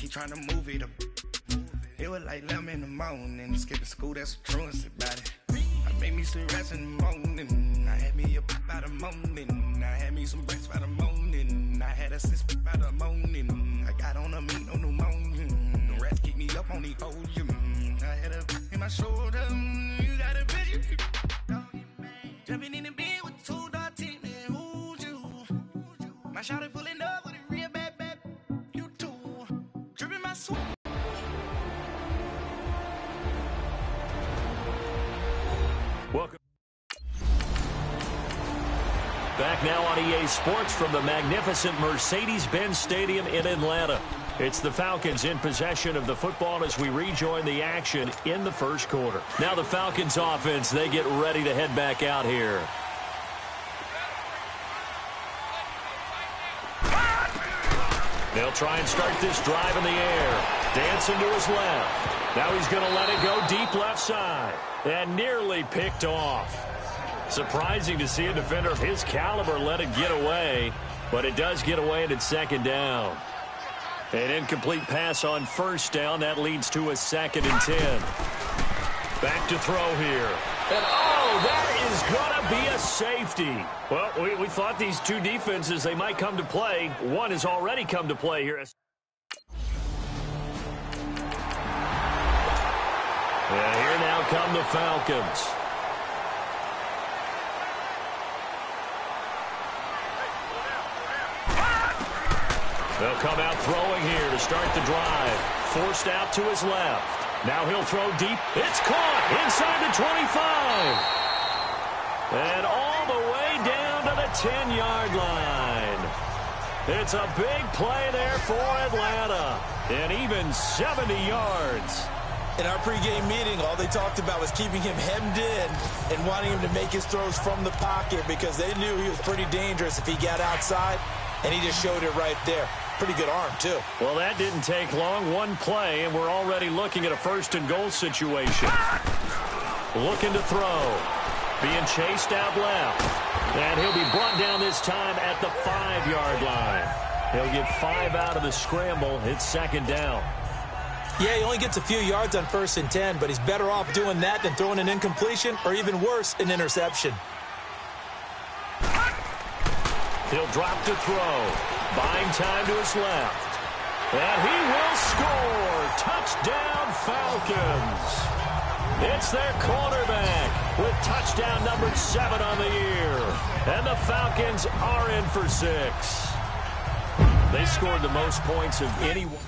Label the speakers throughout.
Speaker 1: keep trying to move it up. It was like 11 in the morning, skipping school, that's what truancy about it. I made me some rest in the morning, I had me a pop by the morning, I had me some breakfast by the morning, I had a six by the morning, I got on a meat, no pneumonia, the rats keep me up on the podium, I had a in my shoulder, you got a vision, jumping in the bed with 2 dark teeth, man, who's you? My shawty pulling up with a real bad, you too, dripping my sweat.
Speaker 2: Welcome back now on EA Sports from the magnificent Mercedes-Benz Stadium in Atlanta. It's the Falcons in possession of the football as we rejoin the action in the first quarter. Now the Falcons offense, they get ready to head back out here. They'll try and start this drive in the air. Dancing to his left. Now he's going to let it go deep left side. And nearly picked off. Surprising to see a defender of his caliber let it get away. But it does get away, and it's second down. An incomplete pass on first down. That leads to a 2nd and 10. Back to throw here. And that is going to be a safety. Well, we thought these two defenses, they might come to play. One has already come to play here. And here now come the Falcons. They'll come out throwing here to start the drive. Forced out to his left. Now he'll throw deep. It's caught inside the 25. And all the way down to the 10-yard line. It's a big play there for Atlanta. And even 70 yards.
Speaker 3: In our pregame meeting, all they talked about was keeping him hemmed in and wanting him to make his throws from the pocket because they knew he was pretty dangerous if he got outside, and he just showed it right there. Pretty good arm, too.
Speaker 2: Well, that didn't take long. One play, and we're already looking at a 1st and goal situation. Looking to throw. Being chased out left. And he'll be brought down this time at the 5-yard line. He'll get 5 out of the scramble. It's 2nd down.
Speaker 3: Yeah, he only gets a few yards on 1st and 10, but he's better off doing that than throwing an incompletion or even worse, an interception.
Speaker 2: He'll drop to throw. Buying time to his left. And he will score. Touchdown, Falcons. It's their quarterback with touchdown number 7 on the year. And the Falcons are in for 6. They scored the most points of anyone.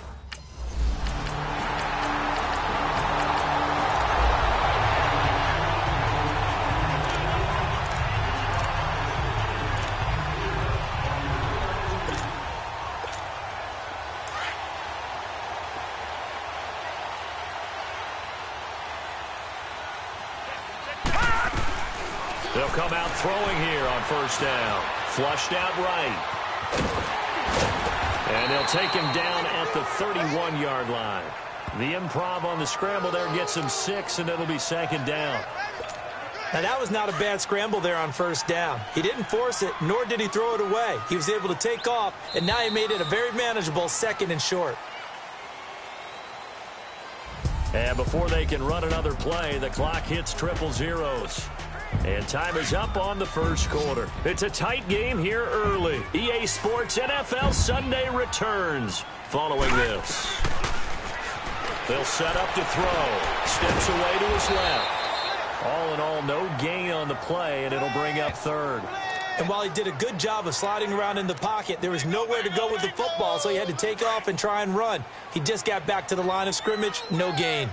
Speaker 2: They'll come out throwing here on 1st down. Flushed out right. And they'll take him down at the 31-yard line. The improv on the scramble there gets him 6, and it'll be 2nd down.
Speaker 3: Now, that was not a bad scramble there on 1st down. He didn't force it, nor did he throw it away. He was able to take off, and now he made it a very manageable 2nd and short.
Speaker 2: And before they can run another play, the clock hits 000. And time is up on the first quarter. It's a tight game here early. EA Sports NFL Sunday returns following this. They'll set up to throw. Steps away to his left. All in all, no gain on the play, and it'll bring up 3rd.
Speaker 3: And while he did a good job of sliding around in the pocket, there was nowhere to go with the football, so he had to take off and try and run. He just got back to the line of scrimmage, no gain.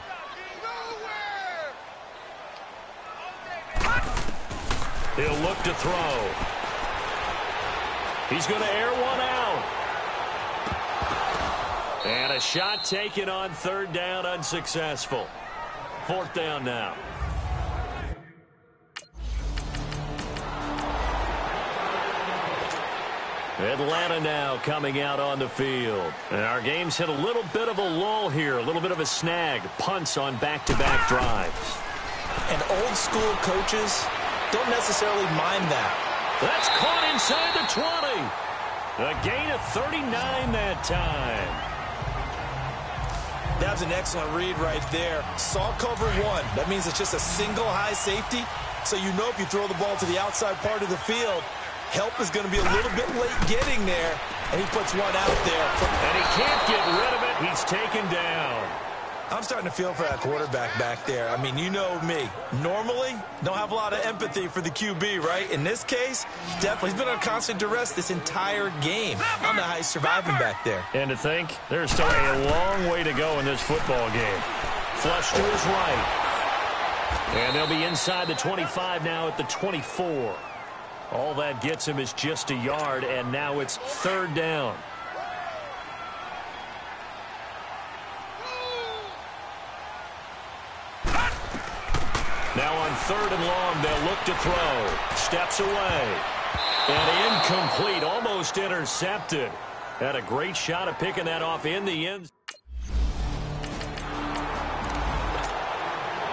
Speaker 2: He'll look to throw. He's going to air one out. And a shot taken on 3rd down, unsuccessful. 4th down now. Atlanta now coming out on the field. And our game's hit a little bit of a lull here, a little bit of a snag. Punts on back-to-back drives.
Speaker 3: And old school coaches don't necessarily mind that.
Speaker 2: That's caught inside the 20. A gain of 39 that time.
Speaker 3: That was an excellent read right there. Saw cover one. That means it's just a single high safety. So you know if you throw the ball to the outside part of the field, help is going to be a little bit late getting there. And he puts one out there.
Speaker 2: And he can't get rid of it. He's taken down.
Speaker 3: I'm starting to feel for that quarterback back there. I mean, you know me. Normally, don't have a lot of empathy for the QB, right? In this case, definitely. He's been on constant duress this entire game. I don't know how he's surviving back there.
Speaker 2: And to think, there's still a long way to go in this football game. Flush to his right. And they'll be inside the 25 now at the 24. All that gets him is just a yard, and now it's third down. Now on third and long, they'll look to throw. Steps away. And incomplete, almost intercepted. Had a great shot at picking that off in the end.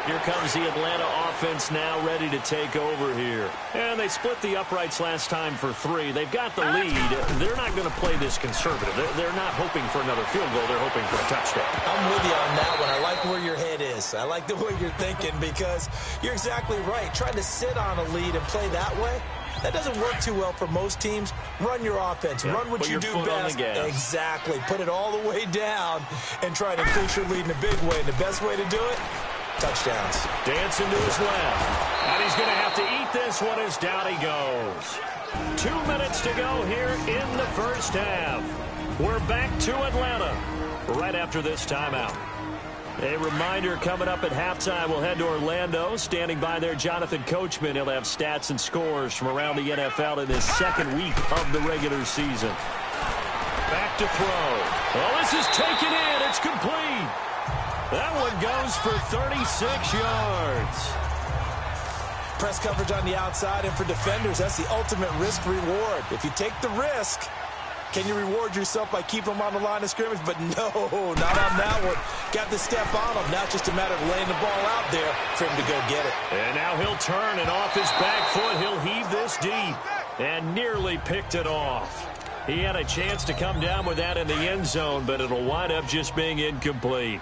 Speaker 2: Here comes the Atlanta offense now ready to take over here. And they split the uprights last time for 3. They've got the lead. They're not going to play this conservative. They're not hoping for another field goal. They're hoping for a touchdown.
Speaker 3: I'm with you on that one. I like where your head is. I like the way you're thinking because you're exactly right. Trying to sit on a lead and play that way, that doesn't work too well for most teams. Run your offense. Run what you do best. Exactly. Put it all the way down and try to increase your lead in a big way. And the best way to do it, touchdowns.
Speaker 2: Dancing to his left. And he's going to have to eat this one as down he goes. 2 minutes to go here in the first half. We're back to Atlanta right after this timeout. A reminder coming up at halftime, we'll head to Orlando. Standing by there, Jonathan Coachman. He'll have stats and scores from around the NFL in his second week of the regular season. Back to throw. Well, this is taken in. It's complete. That one goes for 36 yards.
Speaker 3: Press coverage on the outside, and for defenders, that's the ultimate risk-reward. If you take the risk, can you reward yourself by keeping them on the line of scrimmage? But no, not on that one. Got the step on him. Now it's just a matter of laying the ball out there for him to go get it.
Speaker 2: And now he'll turn, and off his back foot, he'll heave this deep. And nearly picked it off. He had a chance to come down with that in the end zone, but it'll wind up just being incomplete.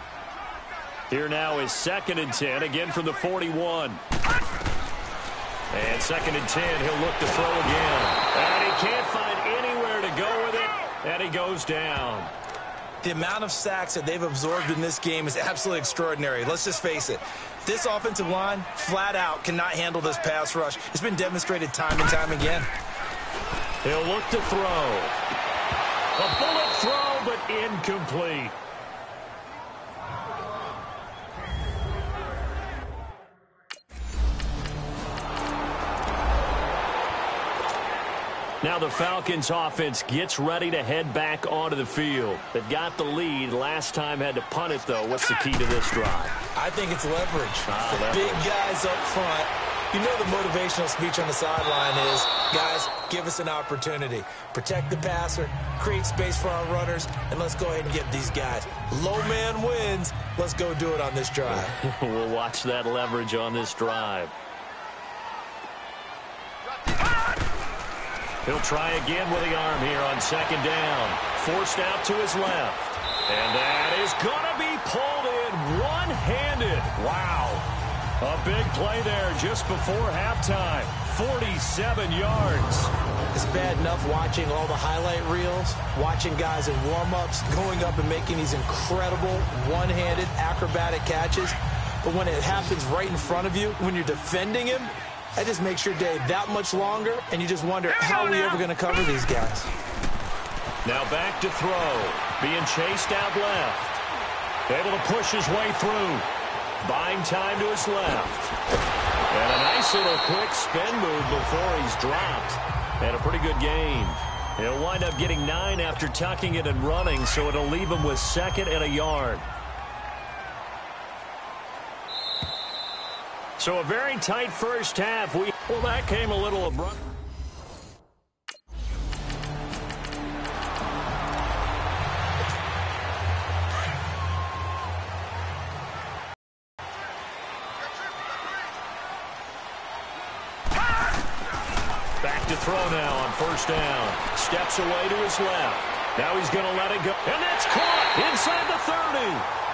Speaker 2: Here now is 2nd and 10, again from the 41. And 2nd and 10, he'll look to throw again. And he can't find anywhere to go with it, and he goes down.
Speaker 3: The amount of sacks that they've absorbed in this game is absolutely extraordinary. Let's just face it. This offensive line, flat out, cannot handle this pass rush. It's been demonstrated time and time again.
Speaker 2: He'll look to throw. A bullet throw, but incomplete. Now the Falcons offense gets ready to head back onto the field. They've got the lead. Last time had to punt it, though. What's the key to this drive?
Speaker 3: I think it's leverage. The big guys up front. You know the motivational speech on the sideline is, guys, give us an opportunity. Protect the passer, create space for our runners, and let's go ahead and get these guys. Low man wins. Let's go do it on this drive.
Speaker 2: We'll watch that leverage on this drive. He'll try again with the arm here on 2nd down. Forced out to his left. And that is going to be pulled in one-handed. Wow. A big play there just before halftime. 47 yards.
Speaker 3: It's bad enough watching all the highlight reels, watching guys in warm-ups, going up and making these incredible one-handed acrobatic catches. But when it happens right in front of you, when you're defending him, that just makes your day that much longer, and you just wonder, how are we ever going to cover these guys?
Speaker 2: Now back to throw. Being chased out left. Able to push his way through. Buying time to his left. And a nice little quick spin move before he's dropped. And a pretty good gain. He'll wind up getting 9 after tucking it and running, so it'll leave him with 2nd and a yard. So a very tight first half. Well, that came a little abrupt. Back to throw now on 1st down. Steps away to his left. Now he's going to let it go. And that's caught inside the 30.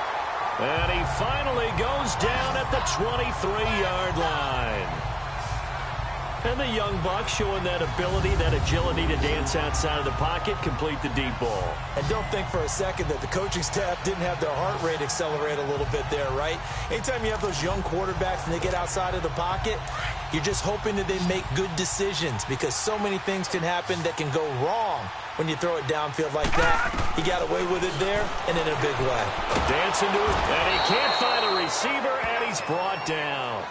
Speaker 2: And he finally goes down at the 23-yard line. And the young buck showing that ability, that agility to dance outside of the pocket, complete the deep ball.
Speaker 3: And don't think for a second that the coaching staff didn't have their heart rate accelerate a little bit there, right? Anytime you have those young quarterbacks and they get outside of the pocket, you're just hoping that they make good decisions because so many things can happen that can go wrong when you throw it downfield like that. He got away with it there and in a big way.
Speaker 2: Dancing to it, and he can't find a receiver, and he's brought down.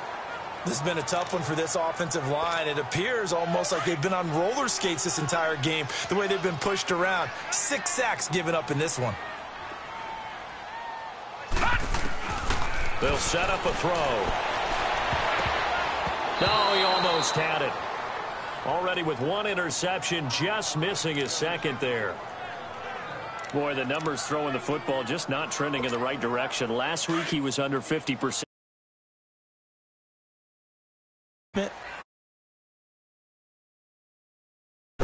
Speaker 3: This has been a tough one for this offensive line. It appears almost like they've been on roller skates this entire game, the way they've been pushed around. 6 sacks given up in this one.
Speaker 2: They'll set up a throw. No, he almost had it. Already with 1 interception, just missing his second there. Boy, the numbers throwing the football just not trending in the right direction. Last week he was under 50%.
Speaker 3: To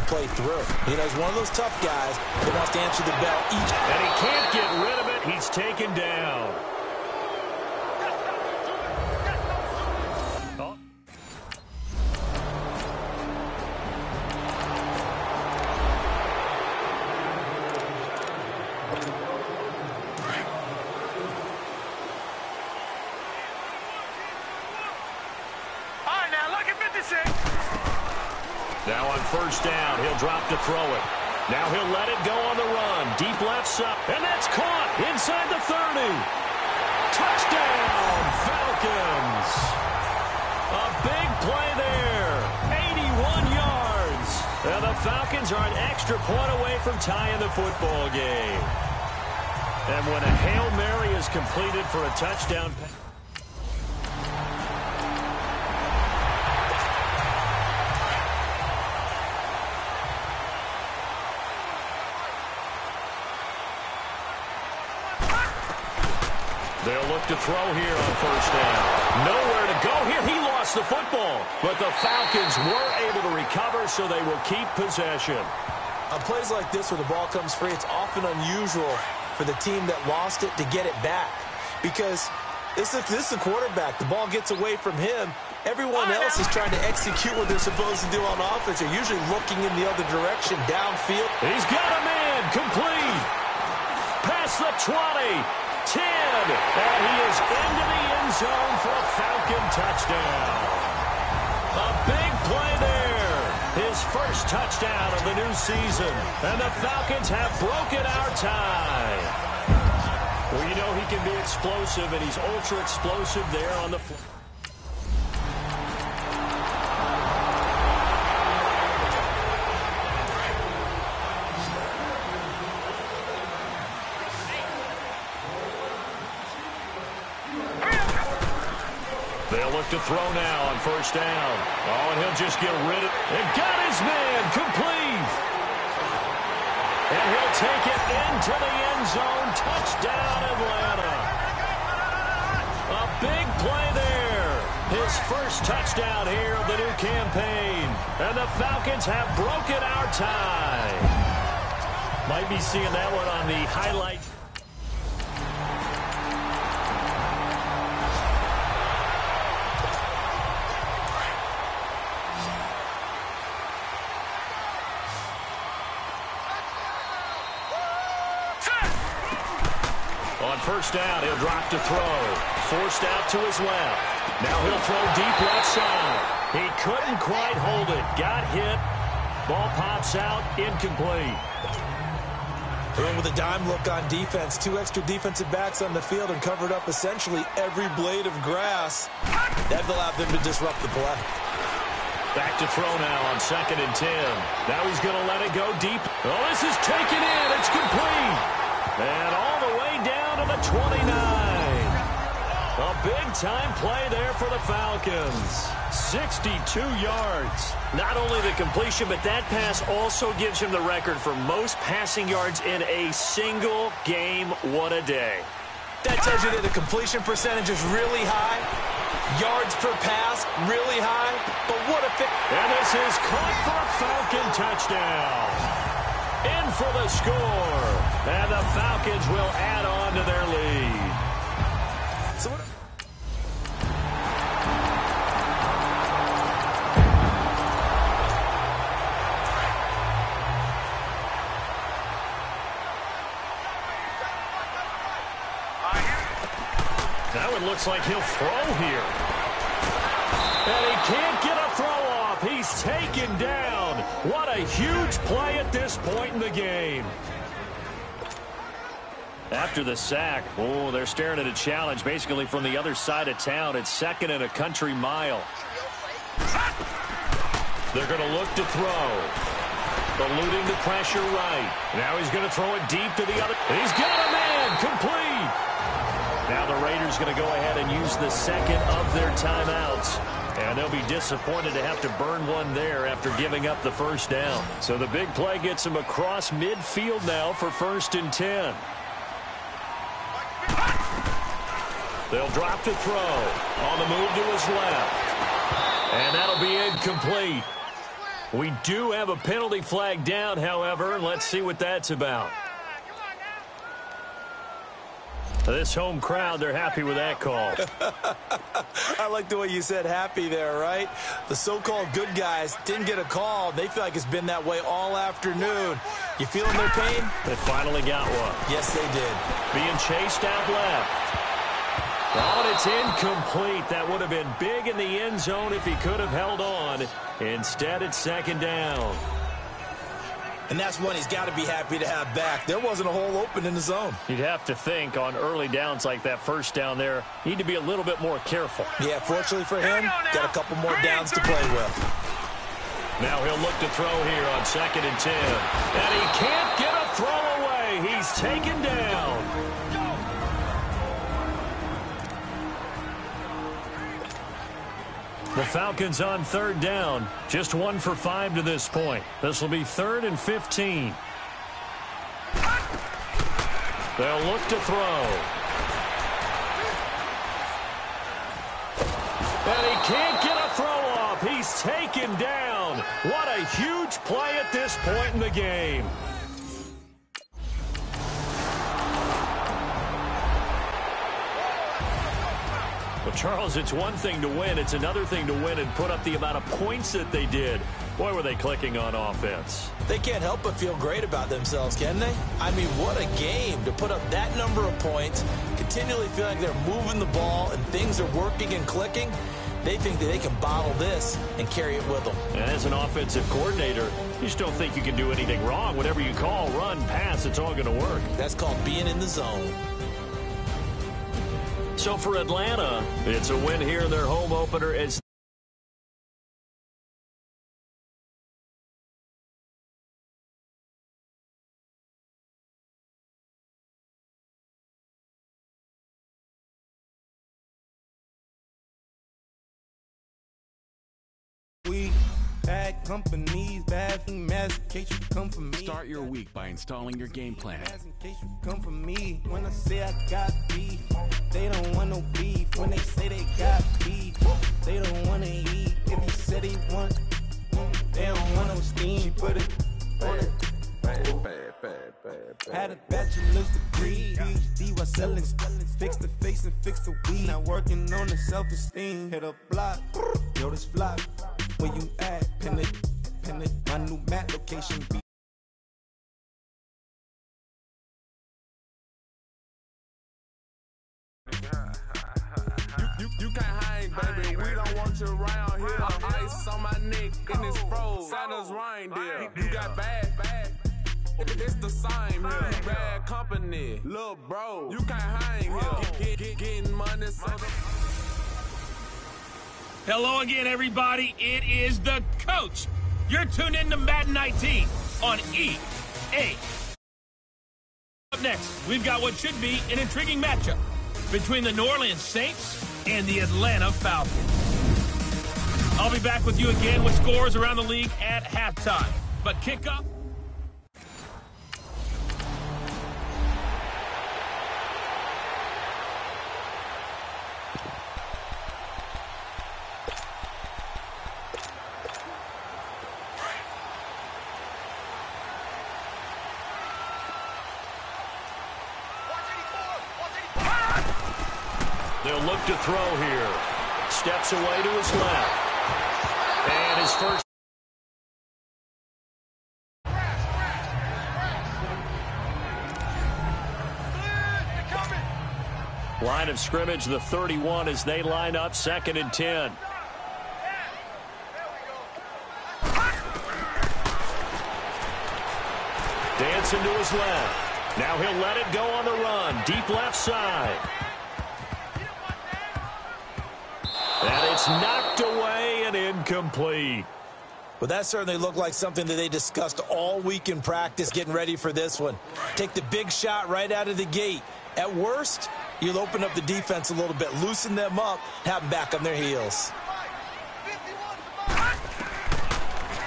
Speaker 3: play through. You know, he's one of those tough guys that wants to answer the bell each.
Speaker 2: And he can't get rid of it. He's taken down. Oh.
Speaker 1: All right, now look at 56.
Speaker 2: Now on first down, he'll drop to throw it. Now he'll let it go on the run. Deep left side. And that's caught inside the 30. Touchdown, Falcons. A big play there. 81 yards. And the Falcons are an extra point away from tying the football game. And when a Hail Mary is completed for a touchdown pass. They'll look to throw here on first down. Nowhere to go here. He lost the football. But the Falcons were able to recover, so they will keep possession.
Speaker 3: On plays like this where the ball comes free, it's often unusual for the team that lost it to get it back. Because this is the quarterback. The ball gets away from him. Everyone else is trying to execute what they're supposed to do on offense. They're usually looking in the other direction, downfield.
Speaker 2: He's got a man. Complete. Past the 20. 10, and he is into the end zone for a Falcon touchdown. A big play there. His first touchdown of the new season. And the Falcons have broken our tie. Well, you know he can be explosive, and he's ultra explosive there on the floor. They'll look to throw now on first down. Oh, and he'll just get rid of it. And got his man complete. And he'll take it into the end zone. Touchdown, Atlanta. A big play there. His first touchdown here of the new campaign. And the Falcons have broken our tie. Might be seeing that one on the highlight. On first down, he'll drop to throw. Forced out to his left. Now he'll throw deep left side. He couldn't quite hold it. Got hit. Ball pops out. Incomplete.
Speaker 3: And with a dime look on defense, 2 extra defensive backs on the field and covered up essentially every blade of grass. That allowed them to disrupt the play.
Speaker 2: Back to throw now on 2nd and 10. Now he's going to let it go deep. Oh, this is taken in. It's complete. And all the way down to the 29. A big-time play there for the Falcons. 62 yards. Not only the completion, but that pass also gives him the record for most passing yards in a single game. What a day.
Speaker 3: That tells you that the completion percentage is really high. Yards per pass, really high. But what a fit.
Speaker 2: And this is caught for a Falcon touchdown. In for the score. And the Falcons will add on to their lead.
Speaker 3: So
Speaker 2: now it looks like he'll throw here. And he can't get a throw off. He's taken down. What a huge play at this point in the game. After the sack, oh, they're staring at a challenge basically from the other side of town. It's 2nd and a country mile. They're going to look to throw. Eluding the pressure right. Now he's going to throw it deep to the other. He's got a man. Complete. Now the Raiders going to go ahead and use the 2nd of their timeouts. And they'll be disappointed to have to burn one there after giving up the first down. So the big play gets him across midfield now for 1st and 10. They'll drop to throw. On the move to his left. And that'll be incomplete. We do have a penalty flag down, however. Let's see what that's about. This home crowd, they're happy with that call.
Speaker 3: I like the way you said happy there, right? The so-called good guys didn't get a call. They feel like it's been that way all afternoon. You feeling their pain?
Speaker 2: They finally got one.
Speaker 3: Yes, they did.
Speaker 2: Being chased out left. Oh, and it's incomplete. That would have been big in the end zone if he could have held on. Instead, it's 2nd down.
Speaker 3: And that's one he's got to be happy to have back. There wasn't a hole open in the zone.
Speaker 2: You'd have to think on early downs like that first down there, need to be a little bit more careful.
Speaker 3: Yeah, fortunately for him, got a couple more downs to play with.
Speaker 2: Now he'll look to throw here on 2nd and 10. And he can't get a throw away. He's taken down. The Falcons on 3rd down. Just 1 for 5 to this point. This will be 3rd and 15. They'll look to throw. And he can't get a throw off. He's taken down. What a huge play at this point in the game. Well, Charles, it's one thing to win. It's another thing to win and put up the amount of points that they did. Boy, were they clicking on offense.
Speaker 3: They can't help but feel great about themselves, can they? I mean, what a game to put up that number of points, continually feel like they're moving the ball and things are working and clicking. They think that they can bottle this and carry it with them.
Speaker 2: And as an offensive coordinator, you just don't think you can do anything wrong. Whatever you call, run, pass, it's all going to work.
Speaker 3: That's called being in the zone.
Speaker 2: So for Atlanta, it's a win here in their home opener as
Speaker 1: we bad companies, bad mess, in case you come for me.
Speaker 4: Start your week by installing your game plan.
Speaker 1: In case you come for me. When I say I got beef, they don't want no beef. When they say they got beef, they don't want to eat. If you said they want, they don't want no steam. Put it on it. Had a bachelor's degree, PhD while selling, fix the face and fix the weed. Now working on the self-esteem. Hit a block, yo, this flop. Where you at? Pin it, my new map location.
Speaker 5: You can't hang, baby. We don't want you around here. Ice on my neck in this froze. Santa's reindeer. You got bad. It's the same here. Bad company. Look, bro, you can't hang here. Getting money.
Speaker 6: Hello again, everybody. It is the coach. You're tuned in to Madden 19 on EA. Up next, we've got what should be an intriguing matchup between the New Orleans Saints and the Atlanta Falcons. I'll be back with you again with scores around the league at halftime. But kickoff.
Speaker 2: They'll look to throw here. Steps away to his left. And his first. Line of scrimmage, the 31, as they line up 2nd and 10. Dancing to his left. Now he'll let it go on the run. Deep left side. And it's knocked away and incomplete.
Speaker 3: Well, that certainly looked like something that they discussed all week in practice getting ready for this one. Take the big shot right out of the gate. At worst, you'll open up the defense a little bit, loosen them up, have them back on their heels.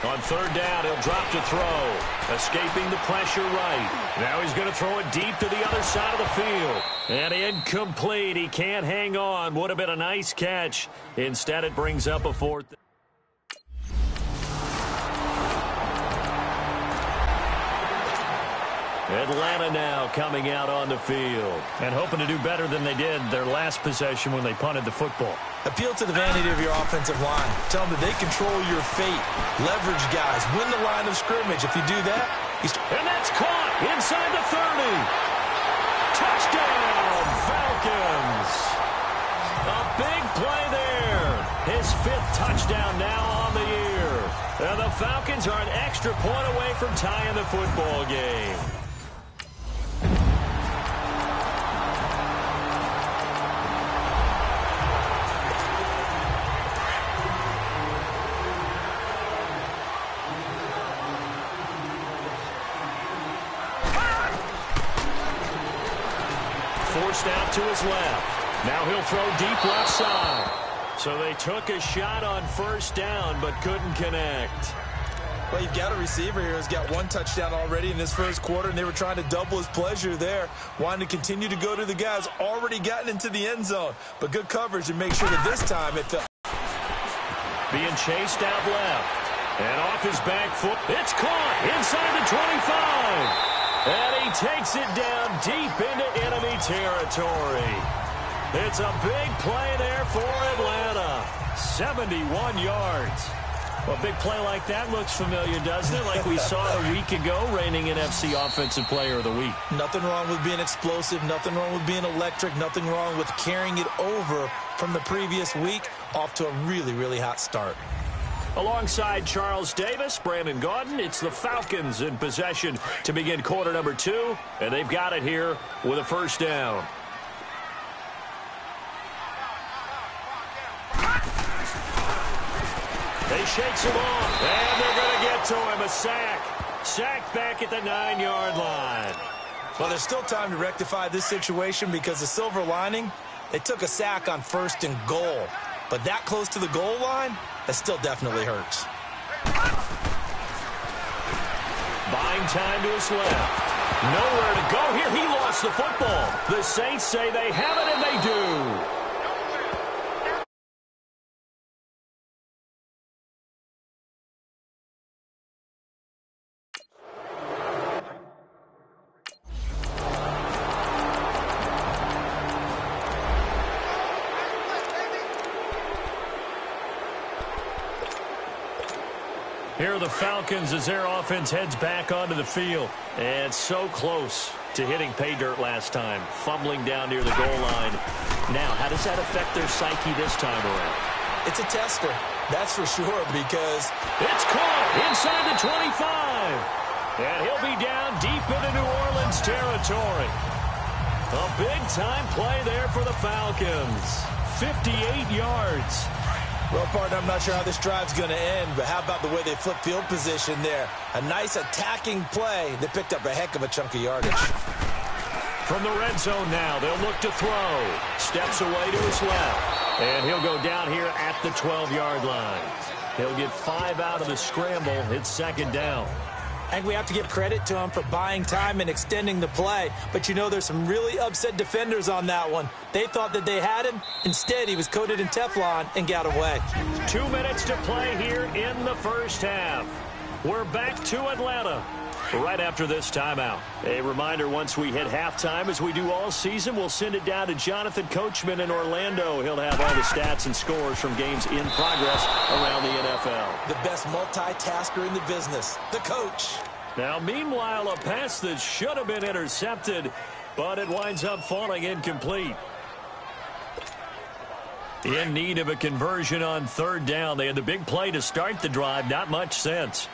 Speaker 2: On 3rd down, he'll drop to throw. Escaping the pressure right. Now he's going to throw it deep to the other side of the field. And incomplete. He can't hang on. Would have been a nice catch. Instead, it brings up a 4th. Atlanta now coming out on the field and hoping to do better than they did their last possession when they punted the football.
Speaker 3: Appeal to the vanity of your offensive line. Tell them that they control your fate. Leverage guys. Win the line of scrimmage. If you do that,
Speaker 2: and that's caught inside the 30. Touchdown, Falcons. A big play there. His 5th touchdown now on the year. And the Falcons are an extra point away from tying the football game. Forced out to his left. Now he'll throw deep left side. So they took a shot on 1st down, but couldn't connect.
Speaker 3: Well, you've got a receiver here who's got 1 touchdown already in this 1st quarter, and they were trying to double his pleasure there, wanting to continue to go to the guys already gotten into the end zone. But good coverage to make sure that this time it fell.
Speaker 2: Being chased out left. And off his back foot. It's caught inside the 25. And he takes it down deep into enemy territory. It's a big play there for Atlanta. 71 yards. Well, a big play like that looks familiar, doesn't it? Like we saw a week ago, reigning NFC Offensive Player of the Week.
Speaker 3: Nothing wrong with being explosive. Nothing wrong with being electric. Nothing wrong with carrying it over from the previous week off to a really, really hot start.
Speaker 2: Alongside Charles Davis, Brandon Gaudin, it's the Falcons in possession to begin quarter number 2, and they've got it here with a 1st down. He shakes him off, and they're going to get to him. A sack. Sacked back at the 9-yard line.
Speaker 3: Well, there's still time to rectify this situation because the silver lining, they took a sack on 1st and goal. But that close to the goal line, that still definitely hurts.
Speaker 2: Buying time to his left. Nowhere to go here. He lost the football. The Saints say they have it, and they do. Here are the Falcons as their offense heads back onto the field. And so close to hitting pay dirt last time. Fumbling down near the goal line. Now, how does that affect their psyche this time around?
Speaker 3: It's a tester, that's for sure, because
Speaker 2: it's caught inside the 25. And he'll be down deep into New Orleans territory. A big-time play there for the Falcons. 58 yards.
Speaker 3: Well, partner, I'm not sure how this drive's going to end, but how about the way they flip field position there? A nice attacking play. They picked up a heck of a chunk of yardage.
Speaker 2: From the red zone now, they'll look to throw. Steps away to his left. And he'll go down here at the 12-yard line. He'll get 5 out of the scramble. It's 2nd down.
Speaker 3: I think we have to give credit to him for buying time and extending the play. But, you know, there's some really upset defenders on that one. They thought that they had him. Instead, he was coated in Teflon and got away.
Speaker 2: 2 minutes to play here in the first half. We're back to Atlanta. right after this timeout. A reminder, once we hit halftime, as we do all season, we'll send it down to Jonathan Coachman in Orlando. He'll have all the stats and scores from games in progress around the NFL.
Speaker 3: The best multitasker in the business, the coach.
Speaker 2: Now, meanwhile, a pass that should have been intercepted, but it winds up falling incomplete. In need of a conversion on third down. They had the big play to start the drive. Not much sense.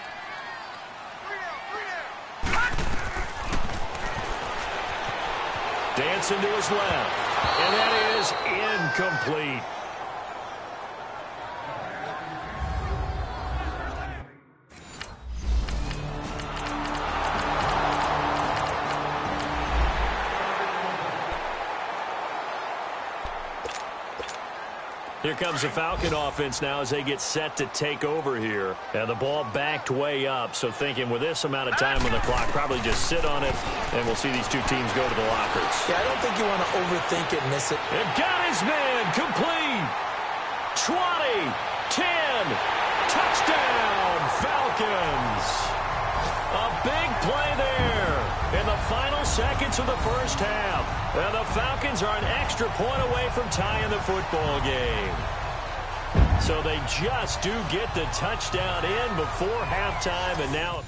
Speaker 2: Dancing to his left. And that is incomplete. Here comes the Falcon offense now as they get set to take over here. And the ball backed way up, so thinking with this amount of time on the clock, probably just sit on it, and we'll see these two teams go to the lockers.
Speaker 3: Yeah, I don't think you want to overthink it and miss it.
Speaker 2: And got his man complete. 20, 10, touchdown, Falcons. A big play there in the final seconds of the first half. And the Falcons are an extra point away from tying the football game. So they just do get the touchdown in before halftime, and now...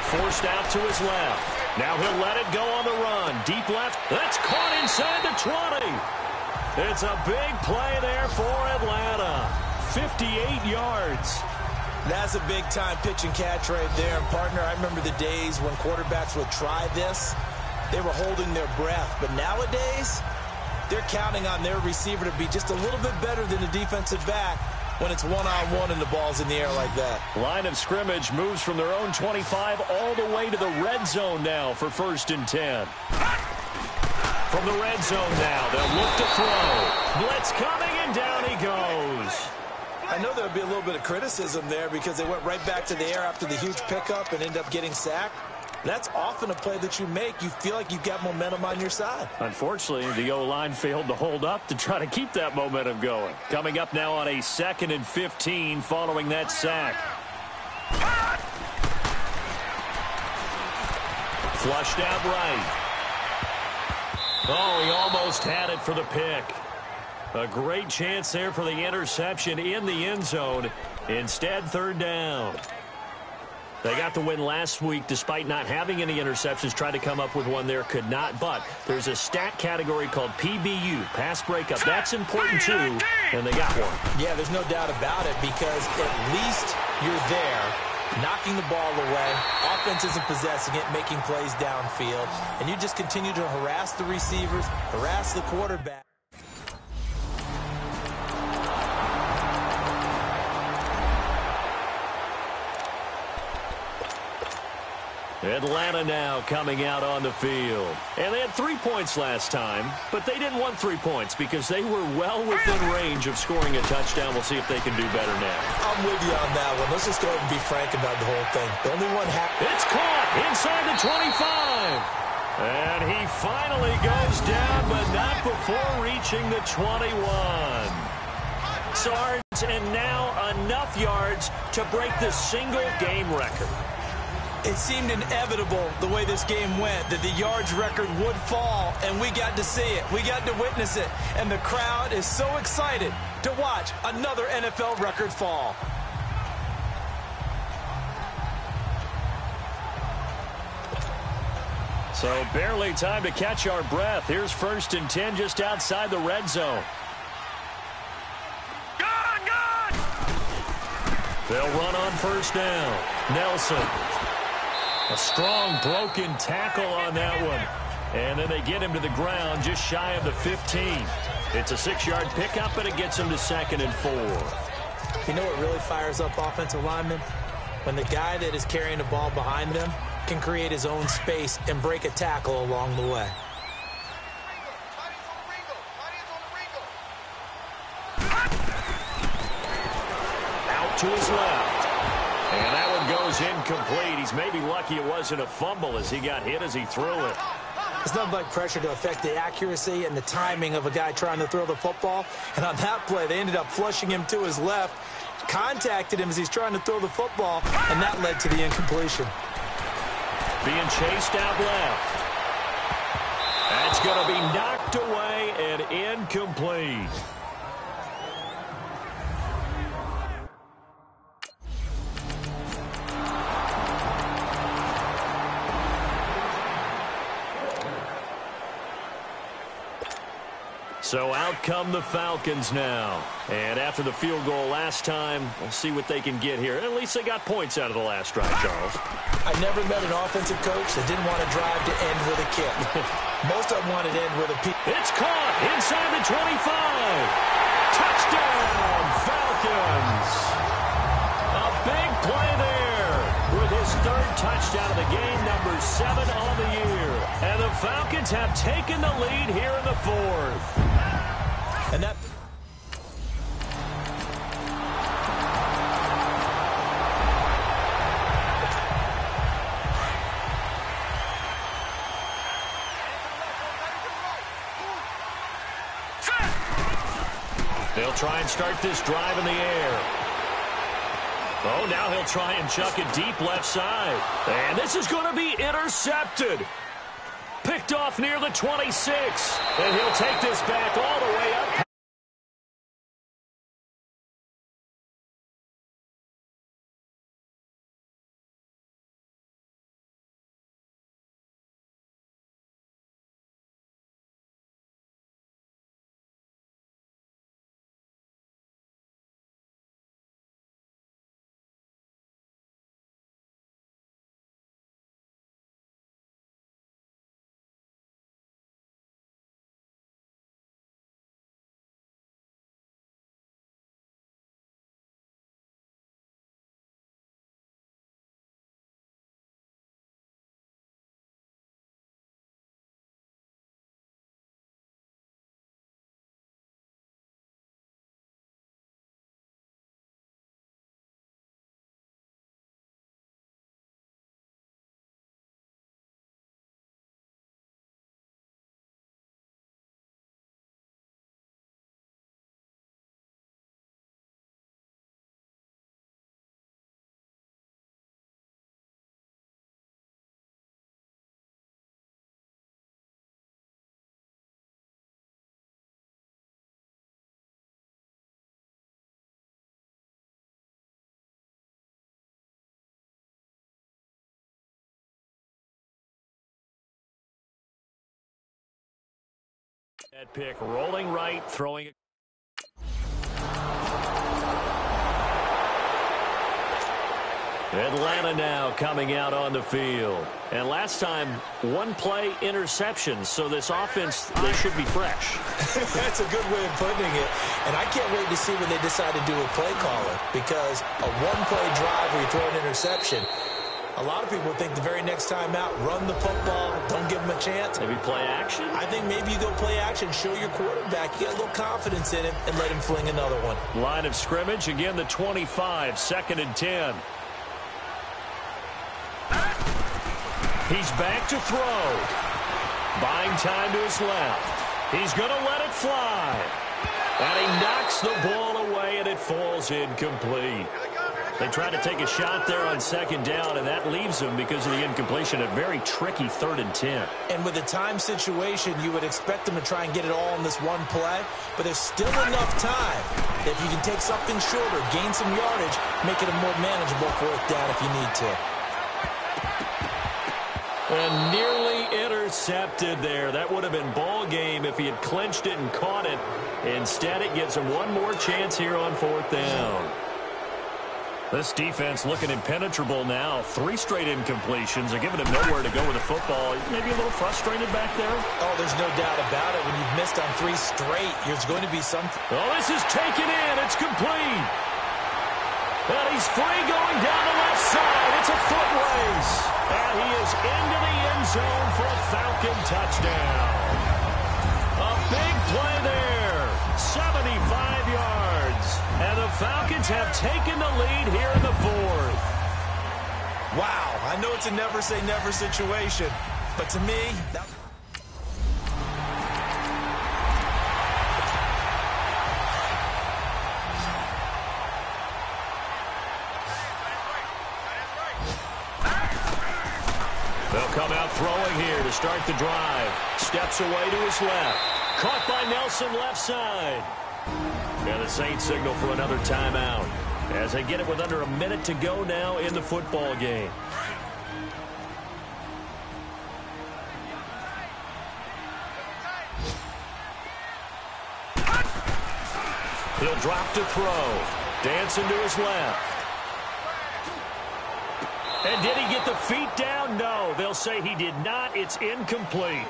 Speaker 2: Forced out to his left. Now he'll let it go on the run. Deep left. That's caught inside the 20. It's a big play there for Atlanta. 58 yards.
Speaker 3: That's a big-time pitch and catch right there. And, partner, I remember the days when quarterbacks would try this. They were holding their breath. But nowadays, they're counting on their receiver to be just a little bit better than the defensive back when it's one-on-one and the ball's in the air like that.
Speaker 2: Line of scrimmage moves from their own 25 all the way to the red zone now for 1st and 10. From the red zone now, they'll look to throw. Blitz coming, and down he goes.
Speaker 3: I know there would be a little bit of criticism there because they went right back to the air after the huge pickup and ended up getting sacked. That's often a play that you make. You feel like you've got momentum on your side.
Speaker 2: Unfortunately, the O-line failed to hold up to try to keep that momentum going. Coming up now on a 2nd and 15 following that sack. Flushed out right. Oh, he almost had it for the pick. A great chance there for the interception in the end zone. Instead, 3rd down. They got the win last week despite not having any interceptions. Tried to come up with one there, could not. But there's a stat category called PBU, pass breakup. That's important too, and they got one.
Speaker 3: Yeah, there's no doubt about it because at least you're there, knocking the ball away. Offense isn't possessing it, making plays downfield. And you just continue to harass the receivers, harass the quarterback.
Speaker 2: Atlanta now coming out on the field. And they had 3 points last time, but they didn't want 3 points because they were well within range of scoring a touchdown. We'll see if they can do better now.
Speaker 3: I'm with you on that one. Let's just go ahead and be frank about the whole thing. The only one
Speaker 2: It's caught inside the 25. And he finally goes down, but not before reaching the 21. Sarge, and now enough yards to break the single game record.
Speaker 3: It seemed inevitable the way this game went that the yards record would fall, and we got to see it. We got to witness it, and the crowd is so excited to watch another NFL record fall.
Speaker 2: So barely time to catch our breath. Here's 1st and 10 just outside the red zone. They'll run on 1st down. Nelson. A strong broken tackle on that one. And then they get him to the ground just shy of the 15. It's a 6-yard pickup, and it gets him to 2nd and 4.
Speaker 3: You know what really fires up offensive linemen? When the guy that is carrying the ball behind them can create his own space and break a tackle along the way. Out
Speaker 2: to his left. And that one goes goes incomplete. He's maybe lucky it wasn't a fumble as he got hit as he threw it.
Speaker 3: There's nothing like pressure to affect the accuracy and the timing of a guy trying to throw the football. And on that play, they ended up flushing him to his left, contacted him as he's trying to throw the football, and that led to the incompletion.
Speaker 2: Being chased out left. That's going to be knocked away and incomplete. So out come the Falcons now. And after the field goal last time, we'll see what they can get here. At least they got points out of the last drive, Charles.
Speaker 3: I never met an offensive coach that didn't want to drive to end with a kick. Most of them wanted to end with a peek.
Speaker 2: It's caught inside the 25. Touchdown, Falcons. A big play there with his third touchdown of the game, number 7 on the year. And the Falcons have taken the lead here in the fourth.
Speaker 3: And that...
Speaker 2: They'll try and start this drive in the air. Oh, now he'll try and chuck it deep left side. And this is going to be intercepted. Picked off near the 26. And he'll take this back all the way up. That pick rolling right, throwing it. Atlanta now coming out on the field. And last time, one play interception. So this offense, they should be fresh.
Speaker 3: That's a good way of putting it. And I can't wait to see when they decide to do a play caller. Because a one-play drive where you throw an interception, a lot of people think the very next time out, run the football, don't give them a chance.
Speaker 2: Maybe play action?
Speaker 3: I think maybe you go play action, show your quarterback, you get a little confidence in him, and let him fling another one.
Speaker 2: Line of scrimmage, again the 25, 2nd and 10. He's back to throw. Buying time to his left. He's going to let it fly. And he knocks the ball away, and it falls incomplete. They try to take a shot there on 2nd down, and that leaves them, because of the incompletion, a very tricky 3rd and 10.
Speaker 3: And with a time situation, you would expect them to try and get it all in this one play, but there's still enough time. If you can take something shorter, gain some yardage, make it a more manageable 4th down if you need to.
Speaker 2: And nearly intercepted there. That would have been ball game if he had clinched it and caught it. Instead, it gives him one more chance here on 4th down. This defense looking impenetrable now. 3 straight incompletions. They're giving him nowhere to go with the football. Maybe a little frustrated back there.
Speaker 3: Oh, there's no doubt about it. When you've missed on 3 straight, there's going to be some...
Speaker 2: Oh, this is taken in. It's complete. And he's free going down the left side. It's a foot race. And he is into the end zone for a Falcon touchdown. A big play there. 75 yards. And the Falcons have taken the lead here in the 4th.
Speaker 3: Wow, I know it's a never say never situation, but to me, that...
Speaker 2: They'll come out throwing here to start the drive. Steps away to his left. Caught by Nelson left side. And the Saints signal for another timeout as they get it with under a minute to go now in the football game. He'll drop to throw. Dancing to his left. And did he get the feet down? No, they'll say he did not. It's incomplete.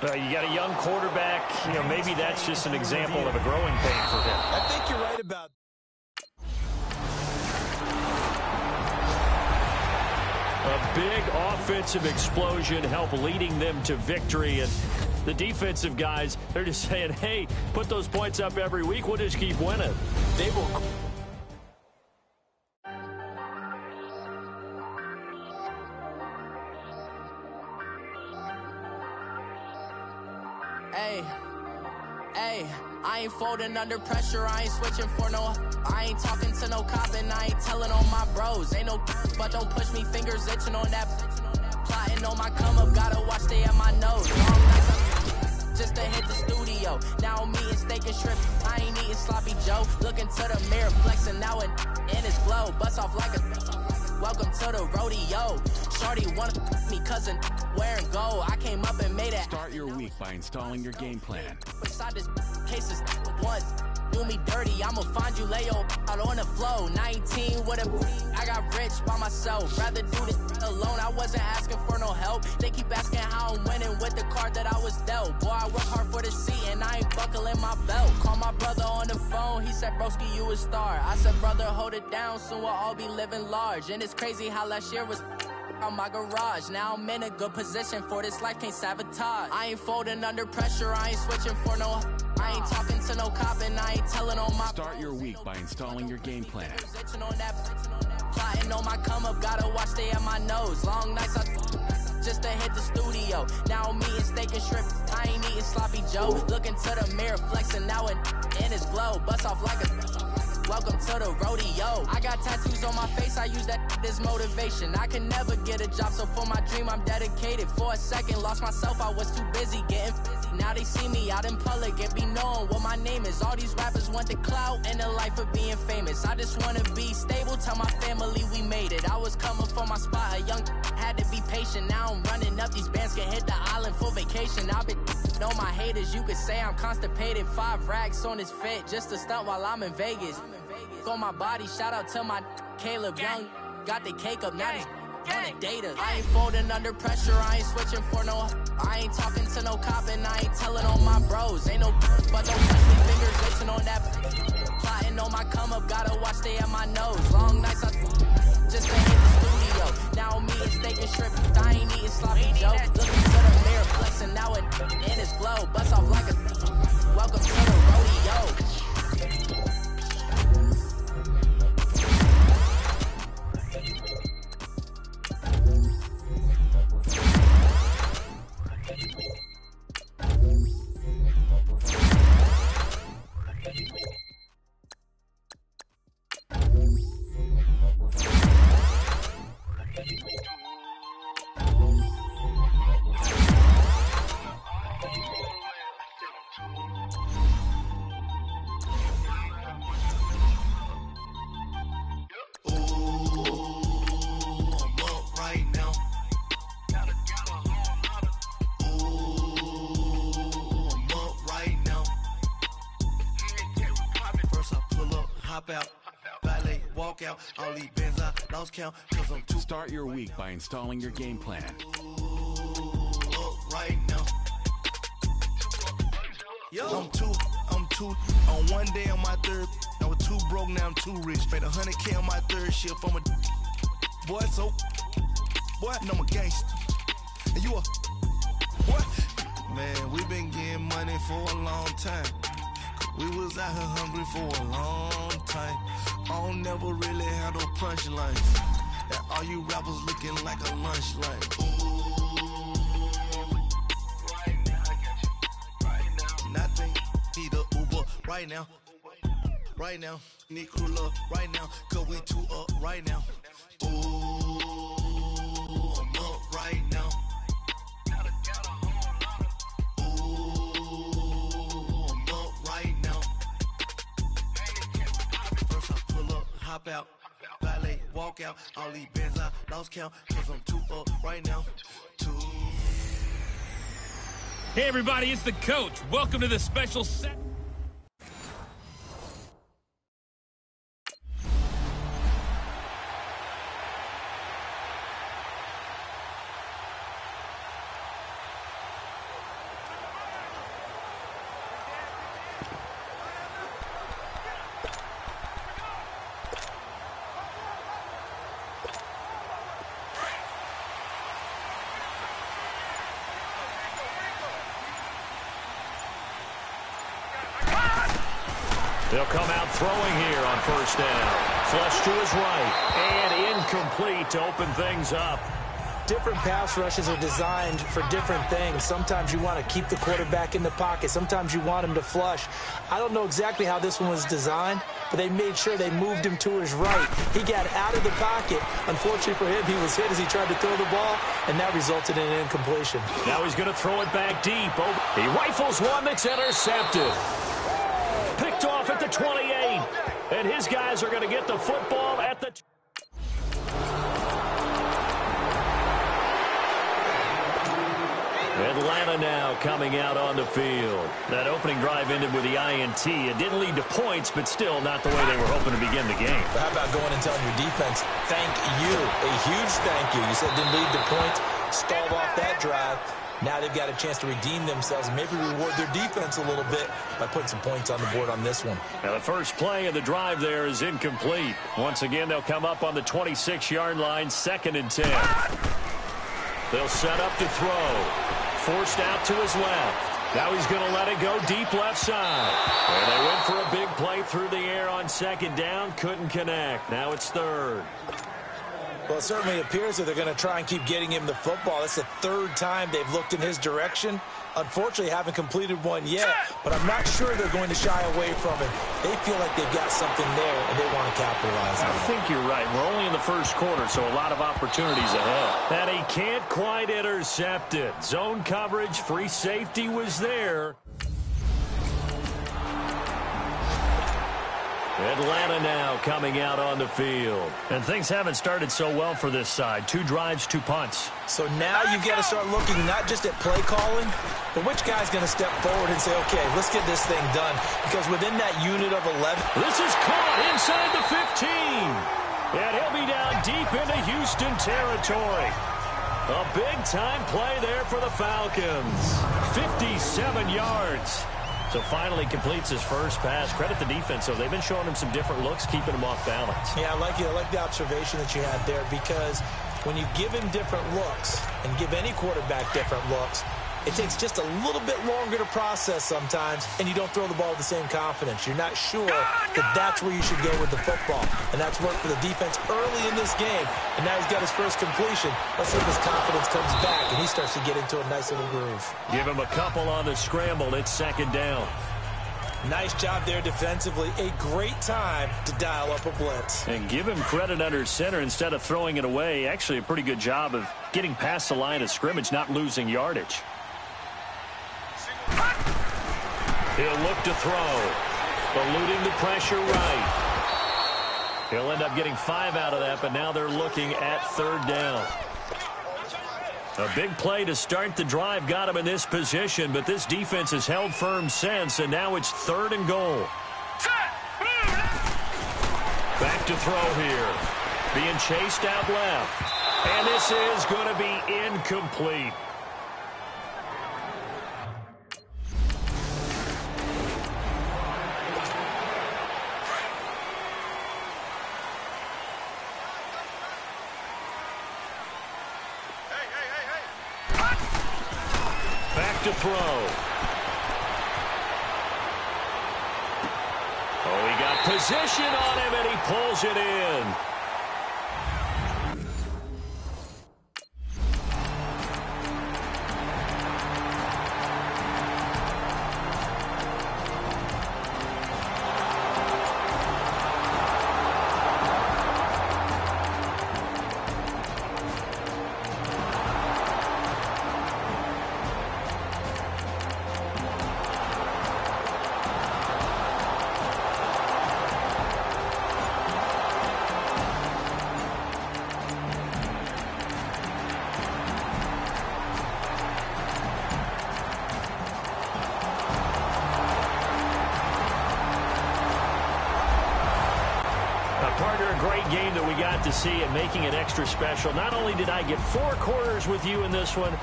Speaker 2: You got a young quarterback. You know, maybe that's just an example of a growing pain for him.
Speaker 3: I think you're right about...
Speaker 2: A big offensive explosion helped leading them to victory. And the defensive guys, they're just saying, hey, put those points up every week. We'll just keep winning.
Speaker 3: They will...
Speaker 7: Hey, I ain't folding under pressure, I ain't switching for no... I ain't talking to no cop and I ain't telling on my bros. Ain't no but don't push me, fingers itching on that... Plotting on my come up, gotta watch stay at my nose. Long nights just to hit the studio. Now I'm eating steak and shrimp, I ain't eating sloppy Joe. Looking to the mirror, flexing now and in his glow. Bust off like a... Welcome to the rodeo. Shorty wanna me cousin wearing gold. I came up and made it.
Speaker 4: Start your week by installing your game plan.
Speaker 7: Beside this case is once do me dirty, I'ma find you lay your out on the flow. 19 with a I got rich by myself. Rather do this alone. I wasn't asking for no help. They keep asking how I'm winning with the card that I was dealt. Boy, I work hard for the seat and I ain't buckling my belt. Call my brother on the phone. He said, broski, you a star. I said, brother, hold it down. Soon we'll all be living large. And it's crazy how last year was on my garage. Now I'm in a good position for this life, can't sabotage. I ain't folding under pressure, I ain't switching for no... I ain't talking to no cop and I ain't telling on my...
Speaker 4: Start your week by installing your game plan.
Speaker 7: Plotting on my come up, gotta watch stay at my nose. Long nights just to hit the studio. Now I'm eating steak and shrimp, I ain't eating sloppy Joe. Looking to the mirror, flexing now and in his glow. Bust off like a... Welcome to the rodeo. I got tattoos on my face, I use that as motivation. I can never get a job, so for my dream I'm dedicated. For a second, lost myself, I was too busy getting busy. Now they see me out in public and be knowing what my name is. All these rappers want the clout and the life of being famous. I just wanna be stable, tell my family we made it. I was coming for my spot, a young had to be patient. Now I'm running up, these bands can hit the island for vacation. I've been know my haters, you could say I'm constipated. 5 racks on his fit, just to stunt while I'm in Vegas. On my body, shout out to my Caleb Young. Got the cake up, now he's on the data. I ain't folding under pressure, I ain't switching for no... I ain't talking to no cop and I ain't telling on my bros. Ain't no but don't touch me, fingers itching on that... Plotting on my come up, gotta watch stay at my nose. Long nights just to hit the studio. Now I'm eating steak and shrimp, I ain't eating sloppy Joe. Looking to the mirror, flexing now and in his glow. Bust off like a... Welcome to the rodeo.
Speaker 1: All these bands I lost count, cause I'm too...
Speaker 4: Start your week by installing your game plan.
Speaker 1: Right now. I'm too, on one day on my third, I was too broke, now I'm too rich. Paid $100K on my third shift from a... Boy, so... Boy, and I'm a gangster. And you a... What? Man, we been getting money for a long time. We was out here hungry for a long time. I don't never really have no punchlines. That all you rappers looking like a lunch line. Nothing, need a Uber right now. Right now, need crew love right now. Cause we two up right now. Ooh, I'm up right now. Ooh, I'm up right now. First I pull up, hop out, valet, walk out. All these bands I lost count. Cause I'm two up right now.
Speaker 6: Hey, everybody, it's the coach. Welcome to the special set.
Speaker 2: They'll come out throwing here on first down. Flush to his right. And incomplete to open things up.
Speaker 3: Different pass rushes are designed for different things. Sometimes you want to keep the quarterback in the pocket. Sometimes you want him to flush. I don't know exactly how this one was designed, but they made sure they moved him to his right. He got out of the pocket. Unfortunately for him, he was hit as he tried to throw the ball, and that resulted in an incompletion.
Speaker 2: Now he's going to throw it back deep. He rifles one that's intercepted. Picked off at the 28. And his guys are going to get the football at the... Atlanta now coming out on the field. That opening drive ended with the INT. It didn't lead to points, but still not the way they were hoping to begin the game.
Speaker 3: But how about going and telling your defense, thank you, a huge thank you. You said it didn't lead to points, stalled off that drive. Now they've got a chance to redeem themselves and maybe reward their defense a little bit by putting some points on the board on this one.
Speaker 2: Now the first play of the drive there is incomplete. Once again, they'll come up on the 26-yard line, 2nd and 10. They'll set up to throw. Forced out to his left. Now he's going to let it go deep left side. And they went for a big play through the air on 2nd down. Couldn't connect. Now it's 3rd.
Speaker 3: Well, it certainly appears that they're going to try and keep getting him the football. That's the 3rd time they've looked in his direction. Unfortunately, haven't completed one yet, but I'm not sure they're going to shy away from it. They feel like they've got something there, and they want to capitalize on it.
Speaker 2: I think you're right. We're only in the first quarter, so a lot of opportunities ahead. And he can't quite intercept it. Zone coverage, free safety was there. Atlanta now coming out on the field. And things haven't started so well for this side. 2 drives, 2 punts.
Speaker 3: So now you've got to start looking not just at play calling, but which guy's going to step forward and say, okay, let's get this thing done. Because within that unit of 11.
Speaker 2: This is caught inside the 15. And he'll be down deep into Houston territory. A big-time play there for the Falcons. 57 yards. So finally completes his first pass. Credit the defense, though. They've been showing him some different looks, keeping him off balance.
Speaker 3: Yeah, I like the observation that you had there, because when you give him different looks and give any quarterback different looks, it takes just a little bit longer to process sometimes, and you don't throw the ball with the same confidence. You're not sure that that's where you should go with the football. And that's worked for the defense early in this game, and now he's got his first completion. Let's see if his confidence comes back, and he starts to get into a nice little groove.
Speaker 2: Give him a couple on the scramble. It's 2nd down.
Speaker 3: Nice job there defensively. A great time to dial up a blitz.
Speaker 2: And give him credit under center instead of throwing it away. Actually, a pretty good job of getting past the line of scrimmage, not losing yardage. He'll look to throw. Eluding the pressure right. He'll end up getting 5 out of that, but now they're looking at 3rd down. A big play to start the drive got him in this position, but this defense has held firm since, and now it's 3rd and goal. Back to throw here. Being chased out left. And this is going to be incomplete. To throw. Oh, he got position on him, and he pulls it in. Partner, a great game that we got to see and making it extra special. Not only did I get 4 quarters with you in this one,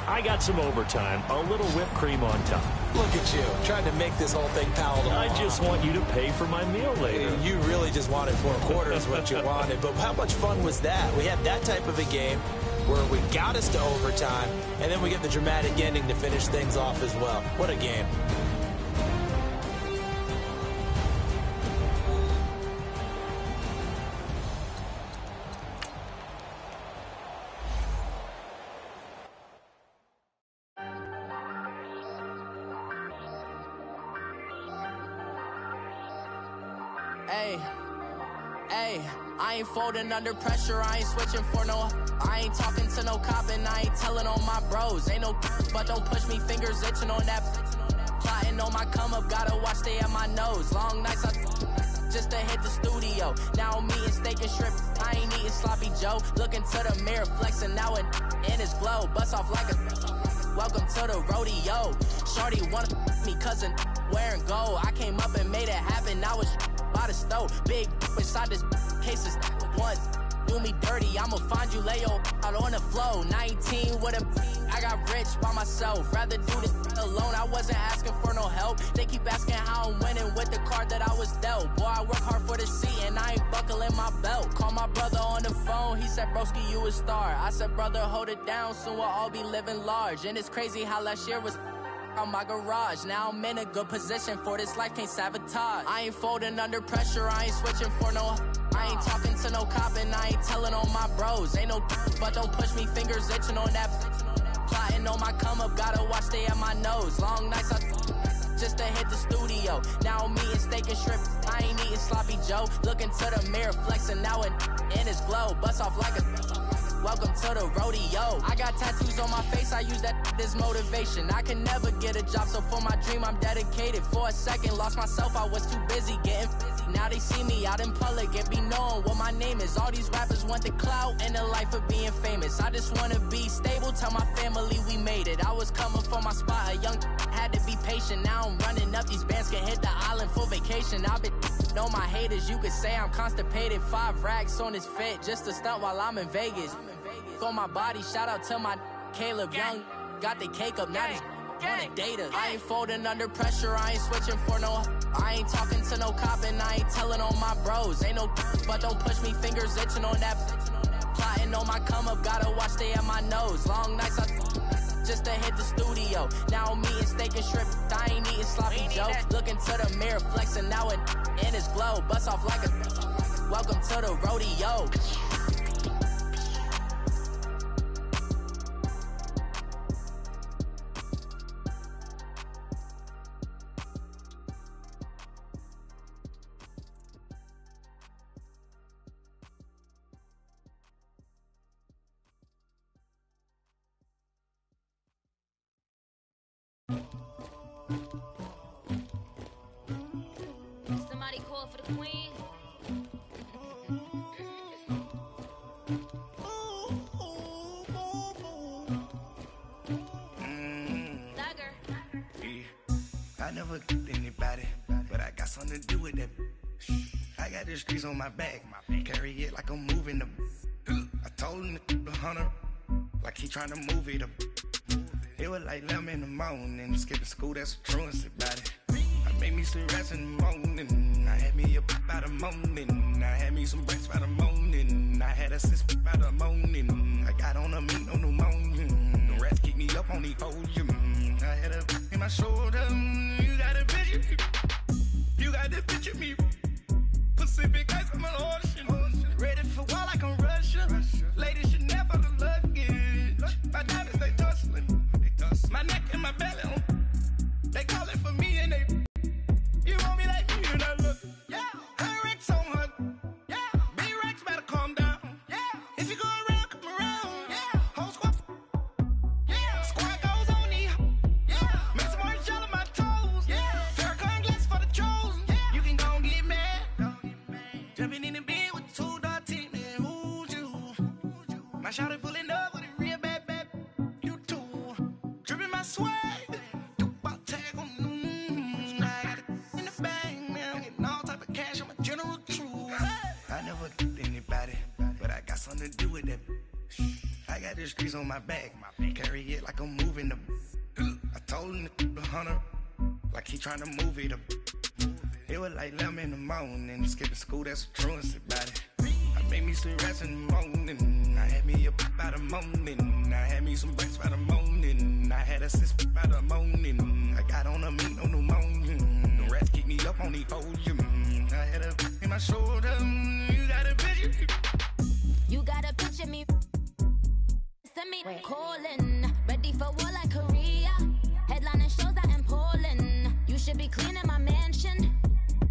Speaker 2: I got some overtime, a little whipped cream on top.
Speaker 3: Look at you, trying to make this whole thing palatable.
Speaker 2: I just want you to pay for my meal later.
Speaker 3: You really just wanted 4 quarters what you wanted, but how much fun was that? We had that type of a game where we got us to overtime, and then we get the dramatic ending to finish things off as well. What a game.
Speaker 7: I ain't folding under pressure, I ain't switching for no. I ain't talking to no cop and I ain't telling on my bros. Ain't no but don't push me, fingers itching on that. Plotting on my come up, gotta watch stay at my nose. Long nights just to hit the studio. Now I'm eating steak and shrimp, I ain't eating sloppy Joe. Looking to the mirror, flexing now it in his glow. Bust off like a welcome to the rodeo. Shorty wanna me cousin wearing gold. I came up and made it happen, I was by the stove. Big inside this case is one. Do me dirty, I'ma find you, lay your out on the floor. 19 with a I got rich by myself. Rather do this alone, I wasn't asking for no help. They keep asking how I'm winning with the card that I was dealt. Boy, I work hard for the seat and I ain't buckling my belt. Call my brother on the phone, he said, broski, you a star. I said, brother, hold it down, soon we'll all be living large. And it's crazy how last year was on my garage. Now I'm in a good position for this life, can't sabotage. I ain't folding under pressure, I ain't switching for no. I ain't talking to no cop and I ain't telling on my bros. Ain't no but don't push me, fingers itching on that. Plotting on my come up, gotta watch stay at my nose. Long nights just to hit the studio. Now I'm eating steak and shrimp, I ain't eating sloppy Joe. Looking to the mirror, flexing now it in his glow. Bust off like a welcome to the rodeo. I got tattoos on my face, I use that as motivation. I can never get a job, so for my dream I'm dedicated. For a second, lost myself, I was too busy getting busy. Now they see me out in public and be knowing what my name is. All these rappers want the clout and the life of being famous. I just wanna be stable, tell my family we made it. I was coming for my spot, a young had to be patient. Now I'm running up, these bands can hit the island for vacation. I've been know my haters, you could say I'm constipated. 5 racks on his fit, just to stunt while I'm in Vegas. On my body, shout out to my Caleb Young. Got the cake up, now they on the data. I ain't folding under pressure, I ain't switching for no. I ain't talking to no cop and I ain't telling on my bros. Ain't no but don't push me, fingers itching on that. Plotting on my come up, gotta watch stay at my nose. Long nights just to hit the studio. Now I'm eating steak and shrimp, I ain't eating sloppy Joe. Looking to the mirror, flexing now it in his glow. Bust off like a welcome to the rodeo.
Speaker 8: Somebody call for the queen.
Speaker 1: I never get anybody, but I got something to do with that. I got the streets on my back, carry it like I'm moving the. I told him to 100, like he trying to move it up. It was like 11 in the morning, skipping school, that's a truancy about it. I made me some rest in the morning, I had me a pop by the morning, I had me some breakfast by the morning, I had a six by the morning, I got on a meat, no pneumonia, the rats keep me up on the podium, I had a in my shoulder, you got a picture me, you got the picture me, Pacific ice on my ocean, ready for war like I'm Russia, ladies should never the luggage, my diamonds they tussling, my neck and my belly, they call it for me and they, you want me like you, and I look, yeah, her Rex on her, yeah, B-Rex better calm down, yeah, if you go around, come around, yeah, whole squad, yeah, squad goes on me, yeah, make some orange gel on my toes, yeah, the streets on my back. Carry it like I'm moving the. I told him to 100, like he trying to move it up. It was like 11 in the morning, skipping school, that's what truancy about it. I made me some rest in the morning, I had me a pop by the morning, I had me some breakfast by the morning, I had a six by the morning, I got on a meat, no pneumonia, the rats keep me up on the podium, I had a in my shoulder, you got a picture.
Speaker 8: You got a picture me, send me calling, ready for war like Korea, headlining shows out in Poland, you should be cleaning my mansion.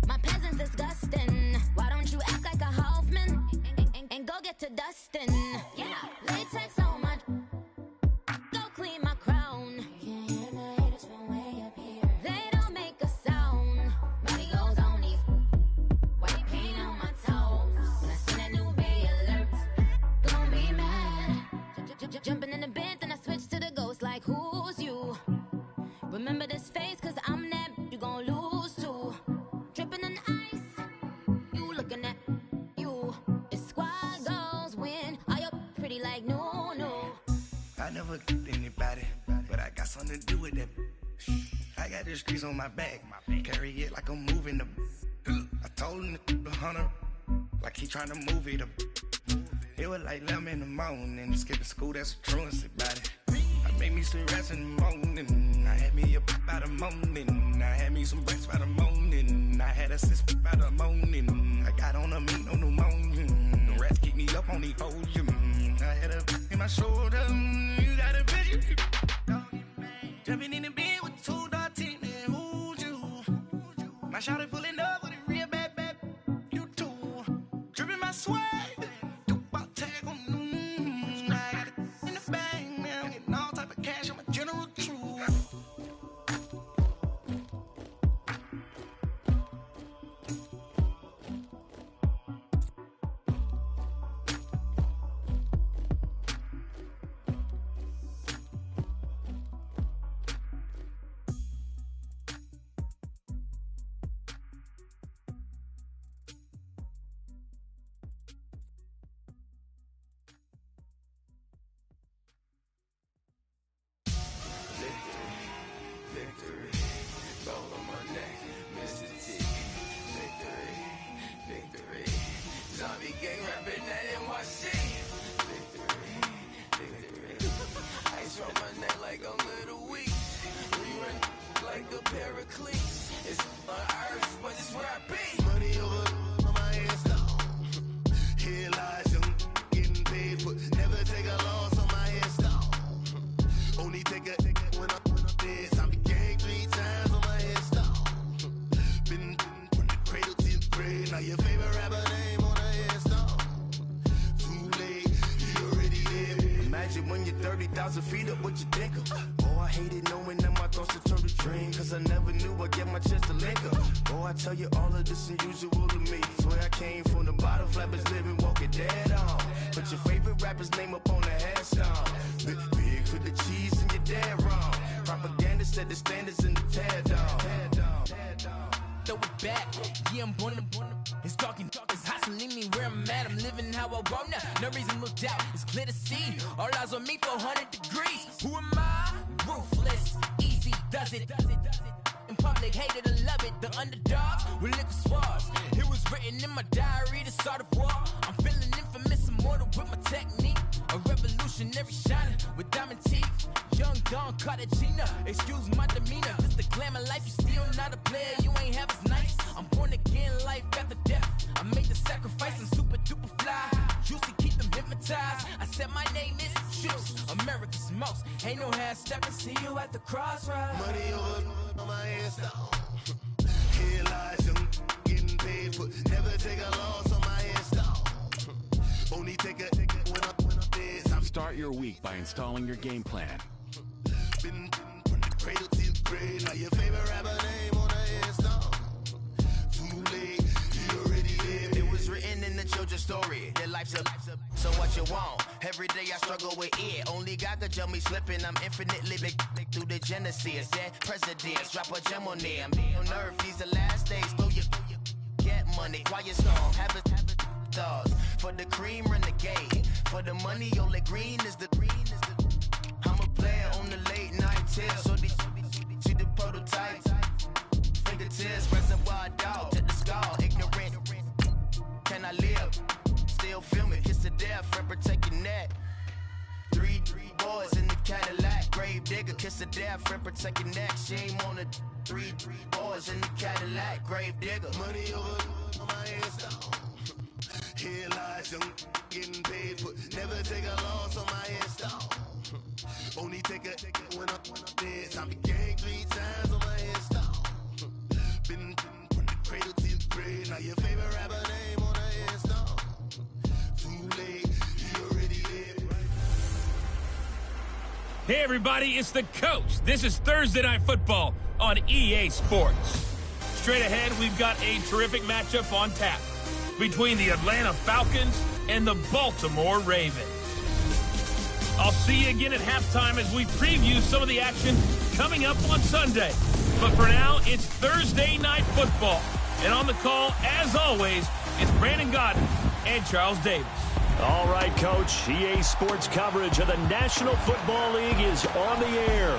Speaker 8: My peasants disgusting. Why don't you act like a Hoffman and go get to dustin'? Yeah, latex on my. Go clean my crown. Can't hear the haters from way up here. They don't make a sound. Money goes on these. White paint on my toes. When I see that new bay alert, gon' be mad. Jumping in the bed, then I switch to the ghost. Like who's you? Remember this face, 'cause I'm that you gon' lose to. Dripping in ice, you looking at you. It's squad goals win. Are you pretty like no?
Speaker 1: I never get anybody, but I got something to do with that. I got the streets on my back, carry it like I'm moving the. I told him to 100, like he trying to move it up. It was like 11 in the morning, skipping school, that's what truancy about it. I made me some rest in the morning, I had me a pop by the morning, I had me some breakfast by the morning, I had a six by the morning, I got on a meat, no pneumonia, the rats keep me up on the podium, I had a in my shoulder, you got a picture. Jumping in the bed with 2 dark teeth, and who's you? My shawty pulling up with a real bad, you too. Dripping my swag.
Speaker 4: Start your week by installing your game plan.
Speaker 1: Been from the cradle to the grave. Now your favorite rapper name on the install. Too late, you already lived. It was written in the children's story. Their life's a so what you want? Every day I struggle with it. Only God could tell me slipping. I'm infinitely big through the genesis. That presidents drop a gem on them. On earth, these the last days. Throw your get money. Quiet storm. Have it stars. For the cream, renegade. For the money, Ole Green is the I'm a player on the late night tip. So they see the prototype. Fingertips, reservoir dog to the skull. Ignorant. Can I live? Still film it. Kiss to death. Friend, protect your neck. Three boys in the Cadillac. Grave digger. Kiss to death. Friend, protect your neck. Shame on the three boys in the Cadillac. Grave digger. Money over on my headstone. Here lies young getting paid, but never take a loss on my headstone. Only take a when I'm dead. I be gang 3 times on my headstone. Been from the cradle to the grave. Now your favorite rapper name on the headstone. Too late, he already dead.
Speaker 6: Hey everybody, it's the coach. This is Thursday Night Football on EA Sports. Straight ahead, we've got a terrific matchup on tap between the Atlanta Falcons and the Baltimore Ravens. I'll see you again at halftime as we preview some of the action coming up on Sunday. But for now, it's Thursday Night Football. And on the call, as always, it's Brandon Godden and Charles Davis.
Speaker 2: All right, Coach. EA Sports coverage of the National Football League is on the air.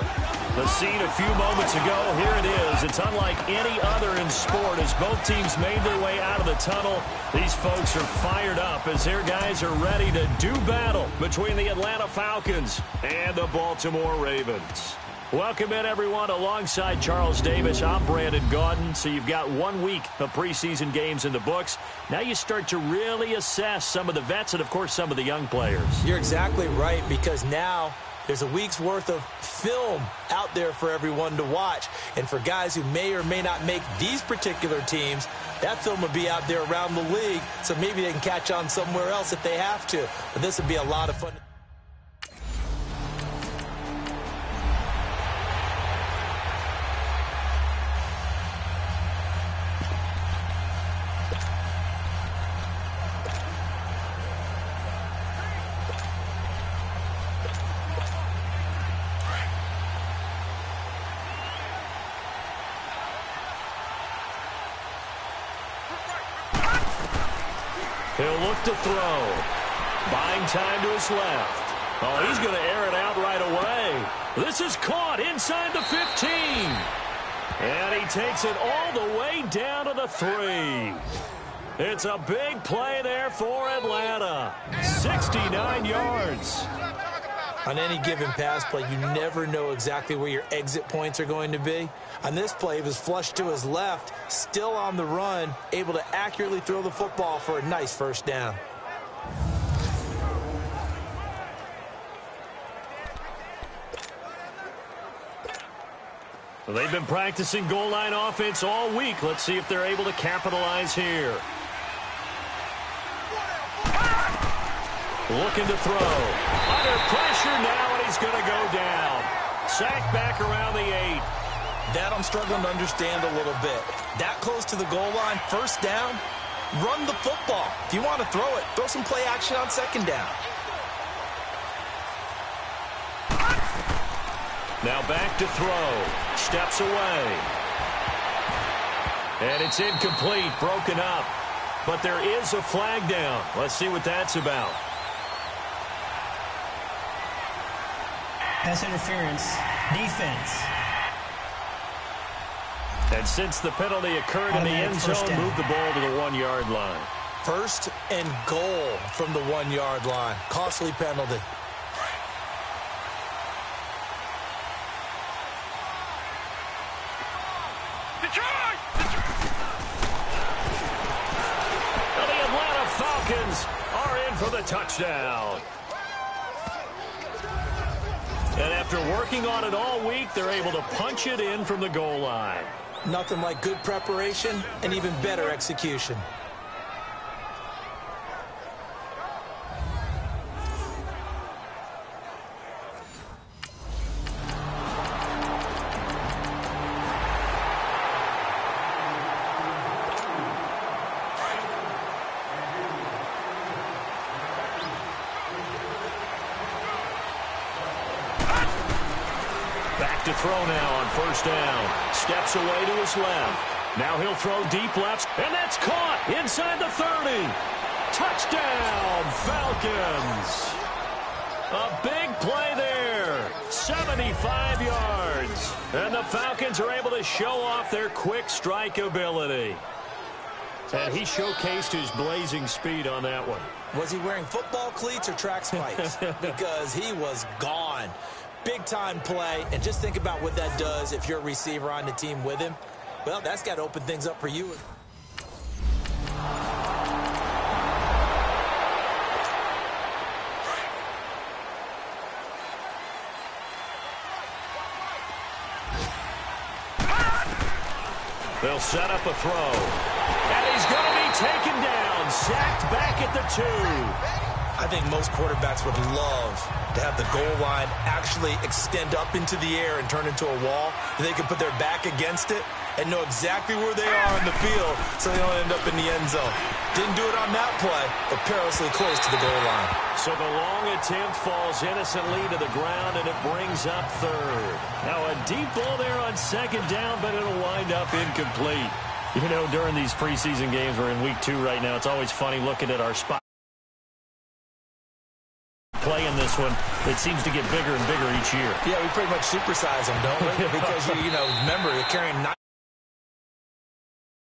Speaker 2: The scene a few moments ago, here it is. It's unlike any other in sport as both teams made their way out of the tunnel. These folks are fired up as their guys are ready to do battle between the Atlanta Falcons and the Baltimore Ravens. Welcome in, everyone. Alongside Charles Davis, I'm Brandon Gaudin. So you've got 1 week of preseason games in the books. Now you start to really assess some of the vets and, of course, some of the young players.
Speaker 3: You're exactly right, because now there's a week's worth of film out there for everyone to watch. And for guys who may or may not make these particular teams, that film will be out there around the league, so maybe they can catch on somewhere else if they have to. But this would be a lot of fun.
Speaker 2: He'll look to throw. Buying time to his left. Oh, he's going to air it out right away. This is caught inside the 15. And he takes it all the way down to the 3. It's a big play there for Atlanta. 69 yards.
Speaker 3: On any given pass play, you never know exactly where your exit points are going to be. On this play, he was flushed to his left, still on the run, able to accurately throw the football for a nice first down.
Speaker 2: Well, they've been practicing goal line offense all week. Let's see if they're able to capitalize here. Looking to throw. Under pressure now, and he's going to go down. Sacked back around the 8.
Speaker 3: That I'm struggling to understand a little bit. That close to the goal line, first down, run the football. If you want to throw it, throw some play action on second down.
Speaker 2: Now back to throw. Steps away. And it's incomplete, broken up. But there is a flag down. Let's see what that's about.
Speaker 9: Pass interference, defense.
Speaker 2: And since the penalty occurred in the end zone, move the ball to the 1-yard line.
Speaker 3: First and goal from the 1-yard line. Costly penalty.
Speaker 2: Well, the Atlanta Falcons are in for the touchdown. And after working on it all week, they're able to punch it in from the goal line.
Speaker 3: Nothing like good preparation and even better execution.
Speaker 2: To throw now on first down. Steps away to his left. Now he'll throw deep left, and that's caught inside the 30. Touchdown, Falcons. A big play there. 75 yards. And the Falcons are able to show off their quick strike ability. And he showcased his blazing speed on that one.
Speaker 3: Was he wearing football cleats or track spikes? Because he was gone. Big-time play. And just think about what that does if you're a receiver on the team with him. Well, that's got to open things up for you.
Speaker 2: They'll set up a throw. And he's going to be taken down. Sacked back at the 2.
Speaker 3: I think most quarterbacks would love to have the goal line actually extend up into the air and turn into a wall. They can put their back against it and know exactly where they are on the field so they don't end up in the end zone. Didn't do it on that play, but perilously close to the goal line.
Speaker 2: So the long attempt falls innocently to the ground, and it brings up third. Now a deep ball there on second down, but it'll wind up incomplete. You know, during these preseason games, we're in week 2 right now. It's always funny looking at our spot. Playing this one, it seems to get bigger and bigger each year.
Speaker 3: Yeah, we pretty much supersize them, don't we? Because, you know, remember, they're carrying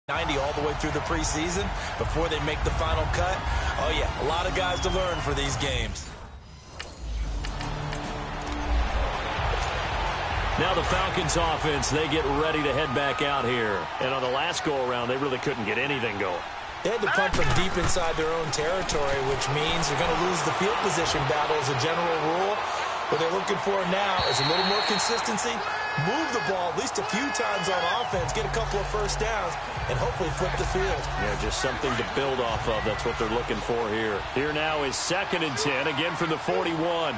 Speaker 3: 90 all the way through the preseason before they make the final cut. Oh, yeah, a lot of guys to learn for these games.
Speaker 2: Now the Falcons offense, they get ready to head back out here. And on the last go-around, they really couldn't get anything going.
Speaker 3: They had to punt from deep inside their own territory, which means they're going to lose the field position battle as a general rule. What they're looking for now is a little more consistency, move the ball at least a few times on offense, get a couple of first downs, and hopefully flip the field.
Speaker 2: Yeah, just something to build off of. That's what they're looking for here. Here now is 2nd and 10, again from the 41.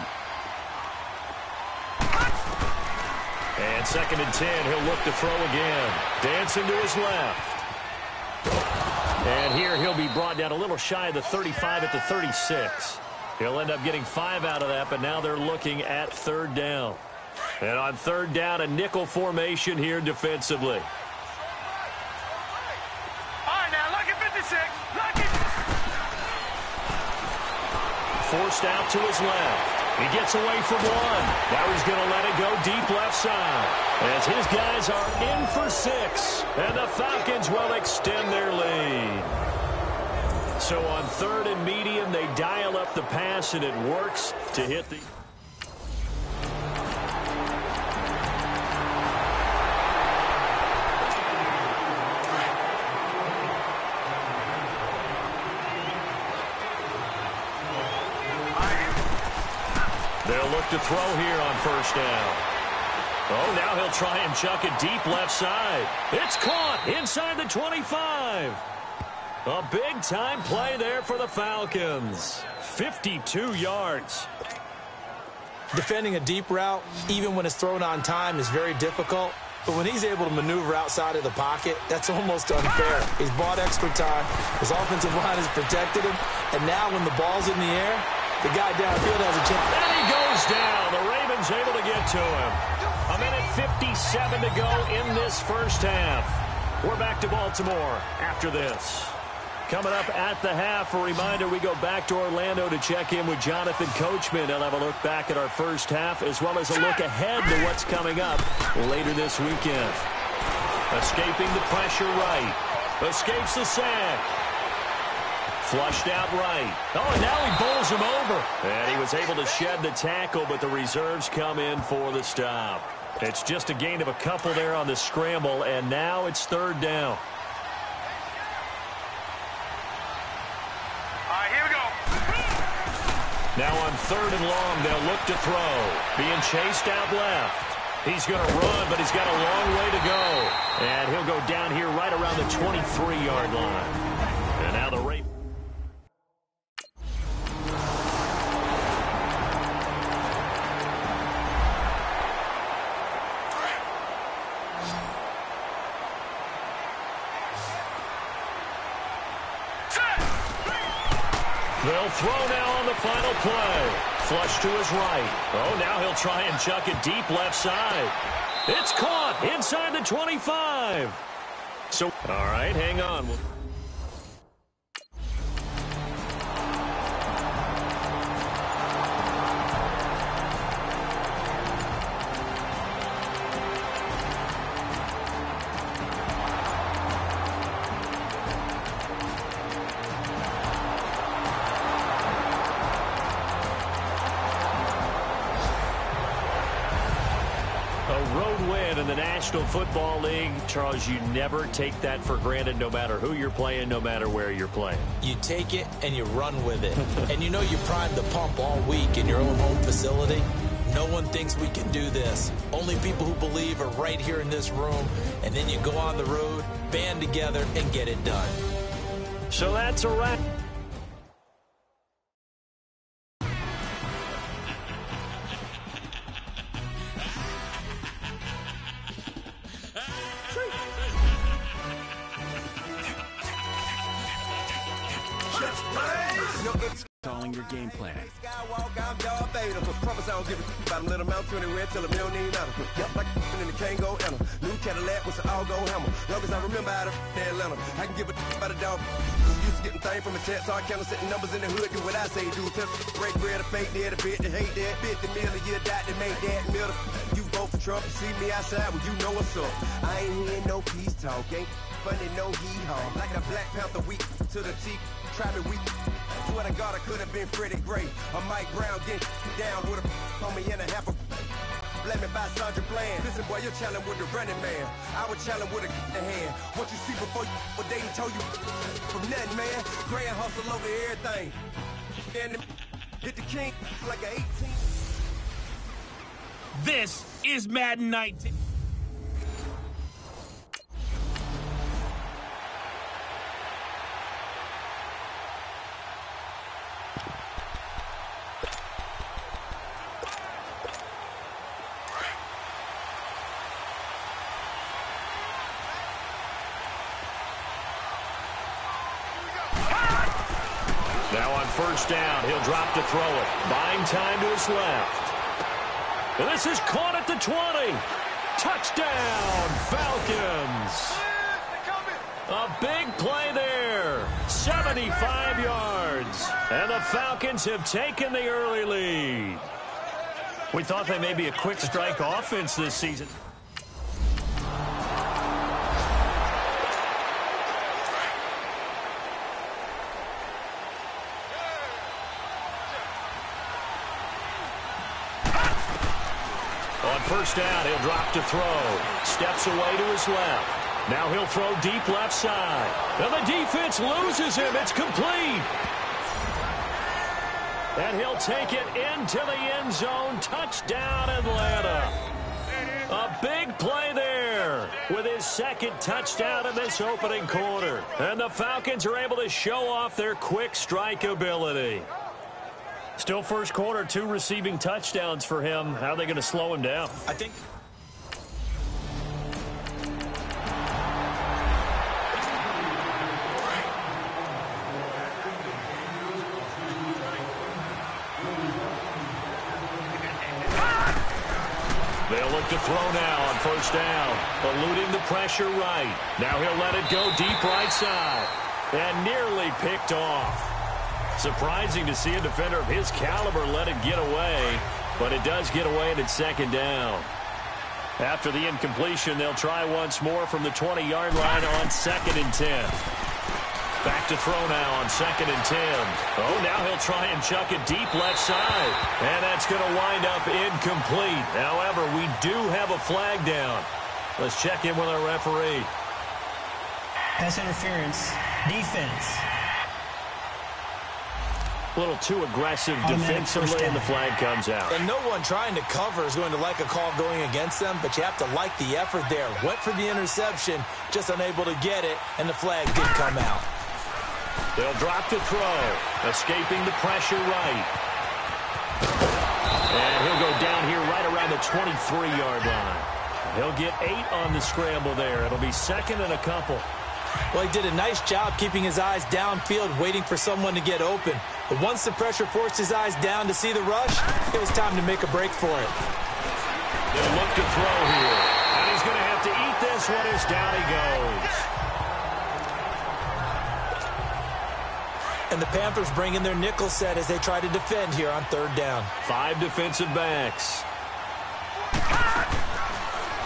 Speaker 2: And 2nd and 10, he'll look to throw again. Dancing to his left. And here he'll be brought down a little shy of the 35 at the 36. He'll end up getting 5 out of that, but now they're looking at 3rd down. And on 3rd down, a nickel formation here defensively.
Speaker 10: All right, now look at 56. Look at.
Speaker 2: Forced out to his left. He gets away from one. Now he's going to let it go deep left side. As his guys are in for 6. And the Falcons will extend their lead. So on 3rd and medium, they dial up the pass, and it works to hit the... They'll look to throw here on 1st down. Oh, now he'll try and chuck it deep left side. It's caught inside the 25. A big-time play there for the Falcons. 52 yards.
Speaker 3: Defending a deep route, even when it's thrown on time, is very difficult. But when he's able to maneuver outside of the pocket, that's almost unfair. He's bought extra time. His offensive line has protected him. And now when the ball's in the air, the guy downfield has a chance.
Speaker 2: And he goes down. The Ravens able to get to him. A minute 57 to go in this first half. We're back to Baltimore after this. Coming up at the half, a reminder, we go back to Orlando to check in with Jonathan Coachman. He'll have a look back at our first half, as well as a look ahead to what's coming up later this weekend. Escaping the pressure right. Escapes the sack. Flushed out right. Oh, and now he bowls him over. And he was able to shed the tackle, but the reserves come in for the stop. It's just a gain of a couple there on the scramble, and now it's 3rd down. Now on 3rd and long, they'll look to throw. Being chased out left. He's going to run, but he's got a long way to go. And he'll go down here right around the 23-yard line. And now the Ravens. They'll throw now on the final play. Flush to his right. Oh, now he'll try and chuck it deep left side. It's caught inside the 25. So, all right, hang on. National Football League, Charles, you never take that for granted no matter who you're playing, no matter where you're playing.
Speaker 3: You take it and you run with it. And you know you primed the pump all week in your own home facility. No one thinks we can do this. Only people who believe are right here in this room. And then you go on the road, band together, and get it done.
Speaker 2: So that's a wrap.
Speaker 4: Installing your game plan.
Speaker 1: I'm dog beta. Promise I don't give a about him. Let him out to anywhere till a million need out. Yep, like in the Kango and a new Cadillac with an all-go hammer. Long as I remember how to Atlanta, I can give a about a dog. Used to getting things from a text, so I count setting numbers in the hood. Do what I say, do. Tell break bread, a fake dead, a bit to hate that. 50 million a year, that make that middle. You vote for Trump, you see me outside, well, you know what's up. I ain't hearing no peace talk, ain't funny, no hee-haw. Like a Black Panther week to the teeth, try me weak. Swear to God, I could have been Freddie Gray. Or Mike Brown getting down with a on me and a half a let me buy Sandra Bland. Listen, boy, you're challenging with the running man. I would challenge with a hand. What you see before you what they told you from nothing, man. Grand hustle over everything. And hit the king like an 18.
Speaker 6: This is Madden 19.
Speaker 2: Now on first down, he'll drop to throw it. Buying time to his left. And this is caught at the 20. Touchdown, Falcons. A big play there. 75 yards. And the Falcons have taken the early lead. We thought they may be a quick strike offense this season. First down, he'll drop to throw. Steps away to his left. Now he'll throw deep left side. And the defense loses him. It's complete. And he'll take it into the end zone. Touchdown, Atlanta. A big play there with his second touchdown in this opening quarter. And the Falcons are able to show off their quick strike ability. Still first quarter, 2 receiving touchdowns for him. How are they going to slow him down?
Speaker 3: I think
Speaker 2: they'll look to throw now on first down. Eluding the pressure right. Now he'll let it go deep right side. And nearly picked off. Surprising to see a defender of his caliber let it get away, but it does get away and it's second down. After the incompletion, they'll try once more from the 20-yard line on 2nd and 10. Back to throw now on 2nd and 10. Oh, now he'll try and chuck it deep left side, and that's going to wind up incomplete. However, we do have a flag down. Let's check in with our referee.
Speaker 9: Pass interference. Defense.
Speaker 2: A little too aggressive defensively, and the flag comes out.
Speaker 3: And no one trying to cover is going to like a call going against them, but you have to like the effort there. Went for the interception, just unable to get it, and the flag did come out.
Speaker 2: They'll drop to throw, escaping the pressure right. And he'll go down here right around the 23-yard line. He'll get 8 on the scramble there. It'll be 2nd and a couple.
Speaker 3: Well, he did a nice job keeping his eyes downfield, waiting for someone to get open. But once the pressure forced his eyes down to see the rush, it was time to make a break for it.
Speaker 2: They'll look to throw here. And he's going to have to eat this one as down he goes.
Speaker 3: And the Panthers bring in their nickel set as they try to defend here on 3rd down.
Speaker 2: 5 defensive backs.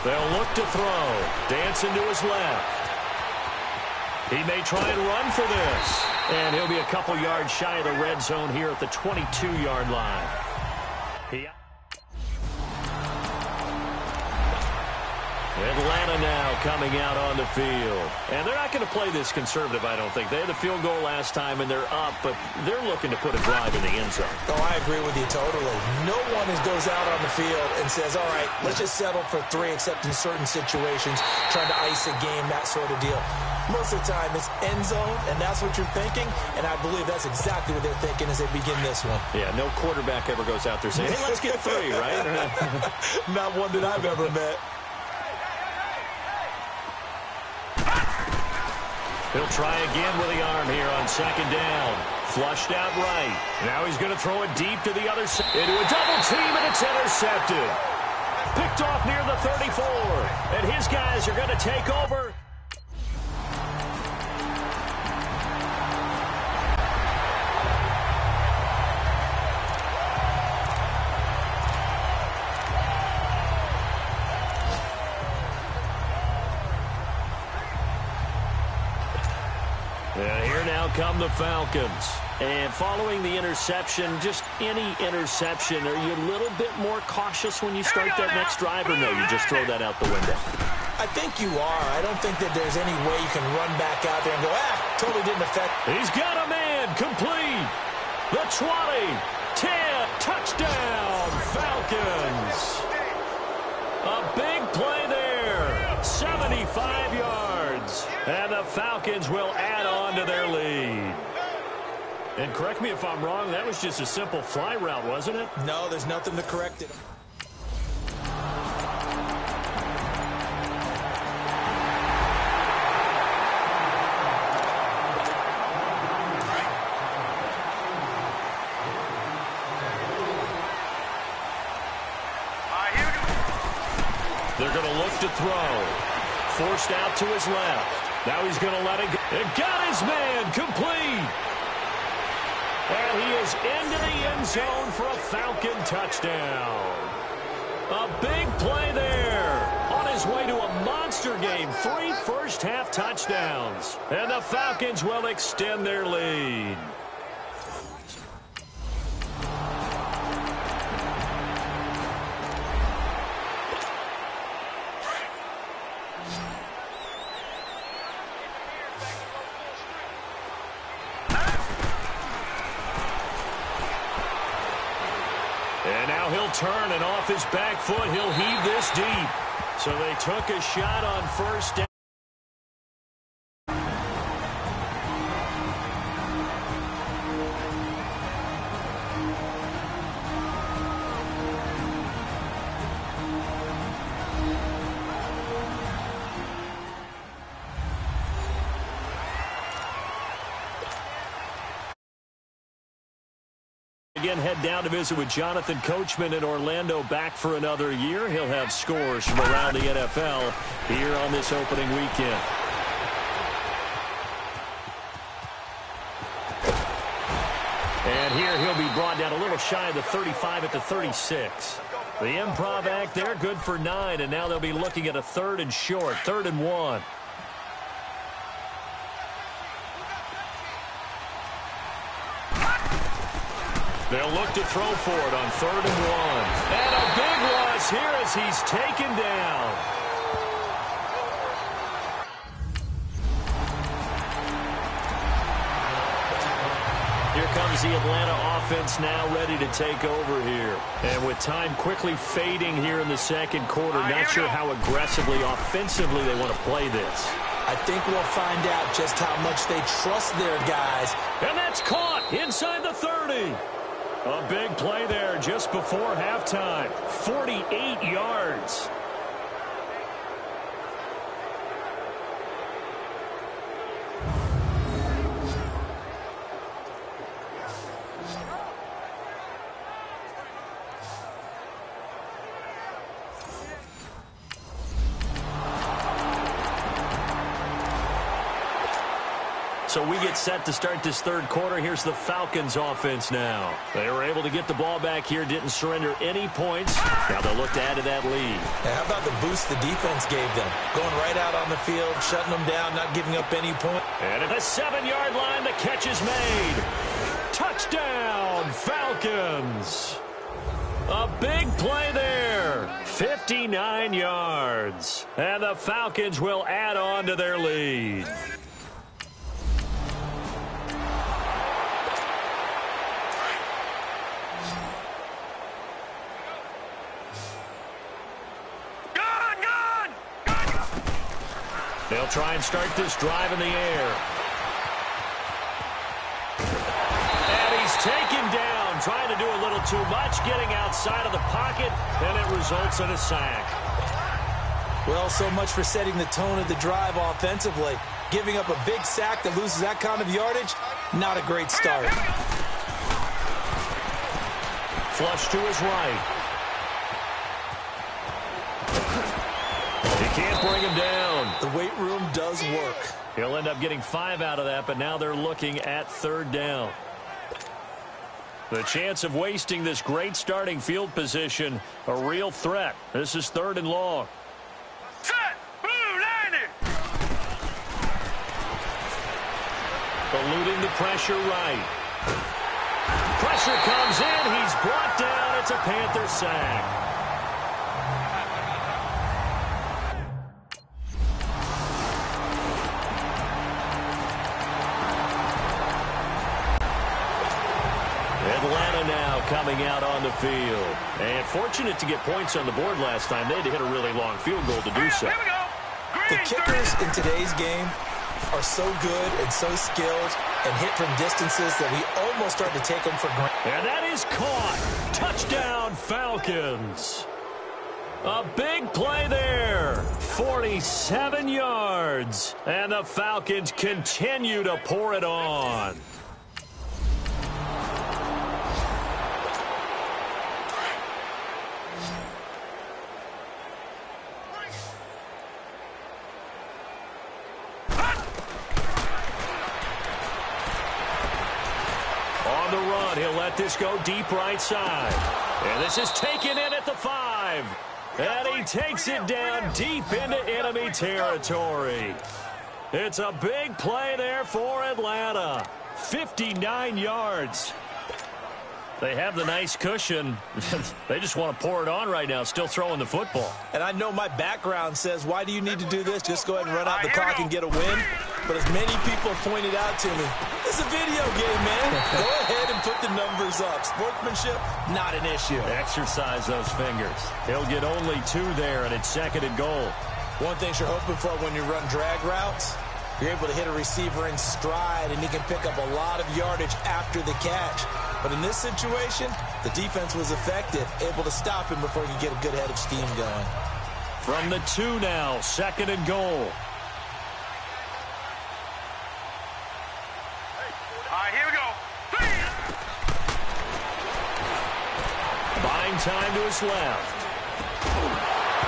Speaker 2: They'll look to throw. Dancing to his left. He may try and run for this. And he'll be a couple yards shy of the red zone here at the 22-yard line. Atlanta now coming out on the field. And they're not going to play this conservative, I don't think. They had the field goal last time, and they're up, but they're looking to put a drive in the end zone.
Speaker 3: Oh, I agree with you totally. No one goes out on the field and says, all right, let's just settle for 3, except in certain situations, trying to ice a game, that sort of deal. Most of the time, it's end zone, and that's what you're thinking, and I believe that's exactly what they're thinking as they begin this one.
Speaker 2: Yeah, no quarterback ever goes out there saying, hey, let's get 3, right?
Speaker 3: Not one that I've ever met.
Speaker 2: He'll try again with the arm here on second down. Flushed out right. Now he's going to throw it deep to the other side. Into a double team, and it's intercepted. Picked off near the 34. And his guys are going to take over. And here now come the Falcons. And following the interception, just any interception, are you a little bit more cautious when you start that next drive, or no, you just throw that out the window?
Speaker 3: I think you are. I don't think that there's any way you can run back out there and go, totally didn't affect.
Speaker 2: He's got a man complete. The 20, 10, touchdown, Falcons. A big play there, 75 yards. And the Falcons will add on to their lead. And correct me if I'm wrong, that was just a simple fly route, wasn't it?
Speaker 3: No, there's nothing to correct it.
Speaker 2: They're going to look to throw. Forced out to his left. Now he's going to let it go. And got his man complete. And he is into the end zone for a Falcon touchdown. A big play there. On his way to a monster game. 3 first-half touchdowns. And the Falcons will extend their lead. And now he'll turn, and off his back foot, he'll heave this deep. So they took a shot on first down. Again, head down to visit with Jonathan Coachman in Orlando, back for another year. He'll have scores from around the NFL here on this opening weekend. And here he'll be brought down a little shy of the 35 at the 36. The improv act there, good for 9, and now they'll be looking at a 3rd and short, 3rd and 1. They'll look to throw for it on 3rd and 1. And a big loss here as he's taken down. Here comes the Atlanta offense now ready to take over here. And with time quickly fading here in the second quarter, not sure how aggressively, offensively they want to play this.
Speaker 3: I think we'll find out just how much they trust their guys.
Speaker 2: And that's caught inside the 30. A big play there just before halftime. 48 yards. So we get set to start this third quarter. Here's the Falcons offense now. They were able to get the ball back here, didn't surrender any points. Now they'll look to add to that lead.
Speaker 3: How about the boost the defense gave them? Going right out on the field, shutting them down, not giving up any points.
Speaker 2: And at the 7-yard line, the catch is made. Touchdown, Falcons. A big play there. 59 yards. And the Falcons will add on to their lead. They'll try and start this drive in the air. And he's taken down, trying to do a little too much, getting outside of the pocket, and it results in a sack.
Speaker 3: Well, so much for setting the tone of the drive offensively. Giving up a big sack that loses that kind of yardage, not a great start.
Speaker 2: Flush to his right. He can't bring him down.
Speaker 3: The weight room does work.
Speaker 2: He'll end up getting 5 out of that, but now they're looking at 3rd down. The chance of wasting this great starting field position, a real threat. This is 3rd and long.
Speaker 10: Set! Boom! Landed!
Speaker 2: Eluding the pressure right. Pressure comes in. He's brought down. It's a Panther sack. Atlanta now coming out on the field. And fortunate to get points on the board last time. They had to hit a really long field goal to do so.
Speaker 10: Here we go.
Speaker 3: The kickers in today's game are so good and so skilled and hit from distances that we almost start to take them for granted.
Speaker 2: And that is caught. Touchdown, Falcons. A big play there. 47 yards. And the Falcons continue to pour it on. He'll let this go deep right side. And this is taken in at the 5. And he takes it down deep into enemy territory. It's a big play there for Atlanta. 59 yards. They have the nice cushion. They just want to pour it on right now, still throwing the football.
Speaker 3: And I know my background says, why do you need to do this? Just go ahead and run out the clock and get a win. But as many people have pointed out to me, it's a video game, man. Go ahead and put the numbers up. Sportsmanship, not an issue.
Speaker 2: Exercise those fingers. He'll get only 2 there, and it's 2nd and goal.
Speaker 3: One thing you're hoping for when you run drag routes, you're able to hit a receiver in stride, and he can pick up a lot of yardage after the catch. But in this situation, the defense was effective, able to stop him before he could get a good head of steam going.
Speaker 2: From the 2 now, 2nd and goal.
Speaker 10: All right, here we go.
Speaker 2: Buying time to his left.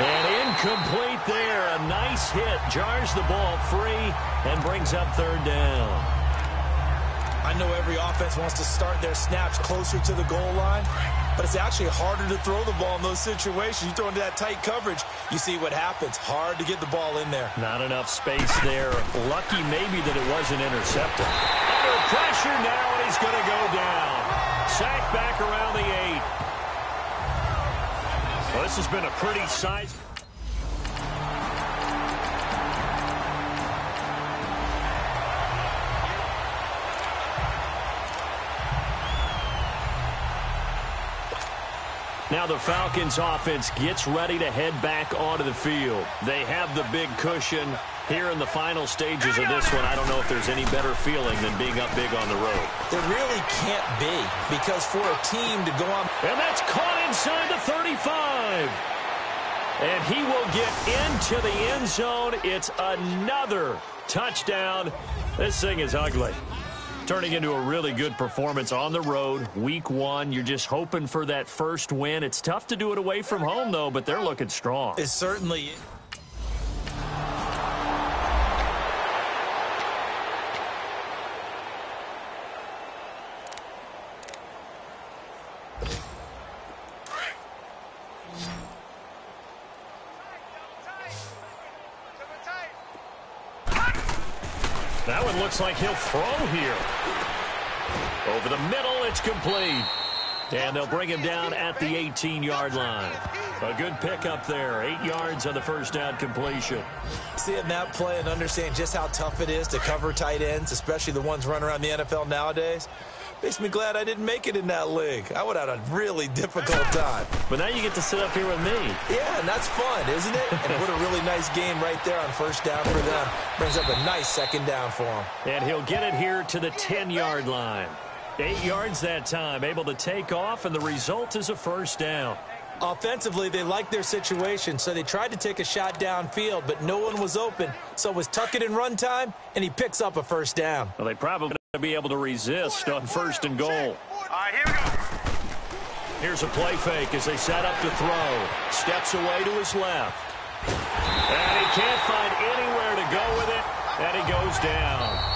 Speaker 2: And incomplete there. A nice hit. Jars the ball free and brings up 3rd down.
Speaker 3: I know every offense wants to start their snaps closer to the goal line, but it's actually harder to throw the ball in those situations. You throw into that tight coverage, you see what happens. Hard to get the ball in there.
Speaker 2: Not enough space there. Lucky maybe that it wasn't intercepted. Under pressure now, and he's going to go down. Sack back around the 8. Well, this has been a pretty size. Now the Falcons offense gets ready to head back onto the field. They have the big cushion here in the final stages of this one. I don't know if there's any better feeling than being up big on the road.
Speaker 3: There really can't be, because for a team to go on...
Speaker 2: And that's caught inside the 35. And he will get into the end zone. It's another touchdown. This thing is ugly. Turning into a really good performance on the road. Week 1, you're just hoping for that first win. It's tough to do it away from home, though, but they're looking strong.
Speaker 3: It certainly is.
Speaker 2: That one looks like he'll throw here. Over the middle, it's complete. And they'll bring him down at the 18-yard line. A good pickup there. 8 yards on the first down completion.
Speaker 3: Seeing that play and understand just how tough it is to cover tight ends, especially the ones running around the NFL nowadays, makes me glad I didn't make it in that league. I would have had a really difficult time.
Speaker 2: But now you get to sit up here with me.
Speaker 3: Yeah, and that's fun, isn't it? And what a really nice game right there on first down for them. Brings up a nice second down for him.
Speaker 2: And he'll get it here to the 10-yard line. 8 yards that time, able to take off, and the result is a first down.
Speaker 3: Offensively, they liked their situation, so they tried to take a shot downfield, but no one was open. So it was tuck it in run time, and he picks up a first down.
Speaker 2: Well, they probably going to be able to resist on first and goal.
Speaker 10: All right, here we go.
Speaker 2: Here's a play fake as they set up to throw. Steps away to his left. And he can't find anywhere to go with it, and he goes down.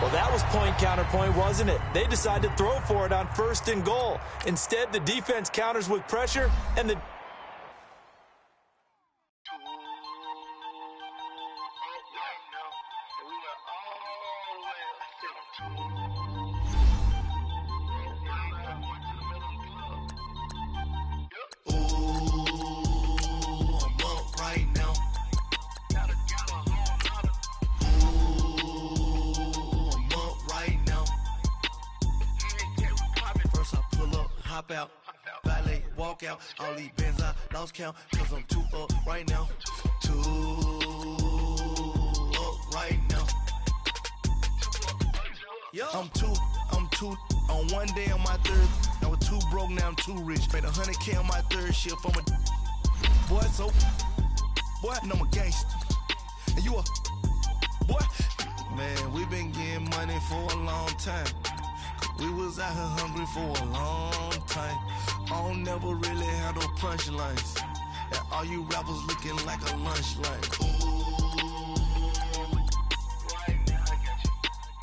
Speaker 3: Well, that was point counterpoint, wasn't it? They decided to throw for it on first and goal. Instead, the defense counters with pressure, and the
Speaker 1: out, valet, walk out, all these bins I lost count, cause I'm too up right now, too up right now. I'm too, on one day on my third, I was too broke, now I'm too rich, made 100K on my third shift, I'm a, boy, so, boy, and I'm a gangster, and you a, boy, man, we been getting money for a long time. We was out here hungry for a long time. I don't never really have no punchlines. And all you rappers looking like a lunch line. Right now, I got you.